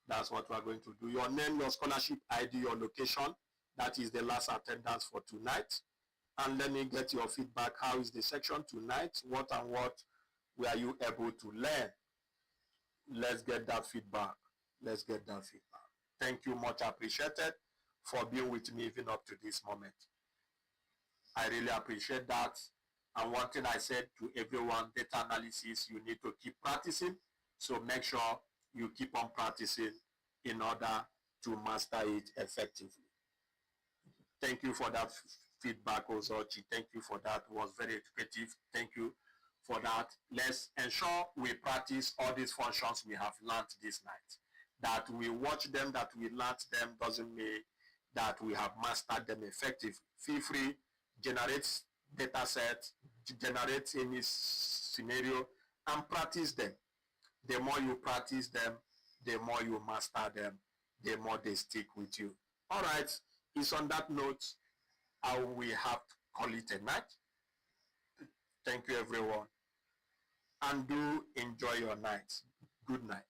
That's what we are going to do. Your name, your scholarship ID, your location. That is the last attendance for tonight. And let me get your feedback. How is the section tonight? What and what were you able to learn? Let's get that feedback. Let's get that feedback. Thank you, much appreciated for being with me even up to this moment. I really appreciate that. And one thing I said to everyone, data analysis, you need to keep practicing. So make sure you keep on practicing in order to master it effectively. Thank you for that feedback, Ozochi. Thank you for that. It was very educative. Thank you for that. Let's ensure we practice all these functions we have learned this night. That we watch them, that we learned them, doesn't mean that we have mastered them effectively. Feel free, generate data sets, generate any scenario, and practice them. The more you practice them, the more you master them, the more they stick with you. All right, it's on that note, we have to call it a night. Thank you, everyone, and do enjoy your night. Good night.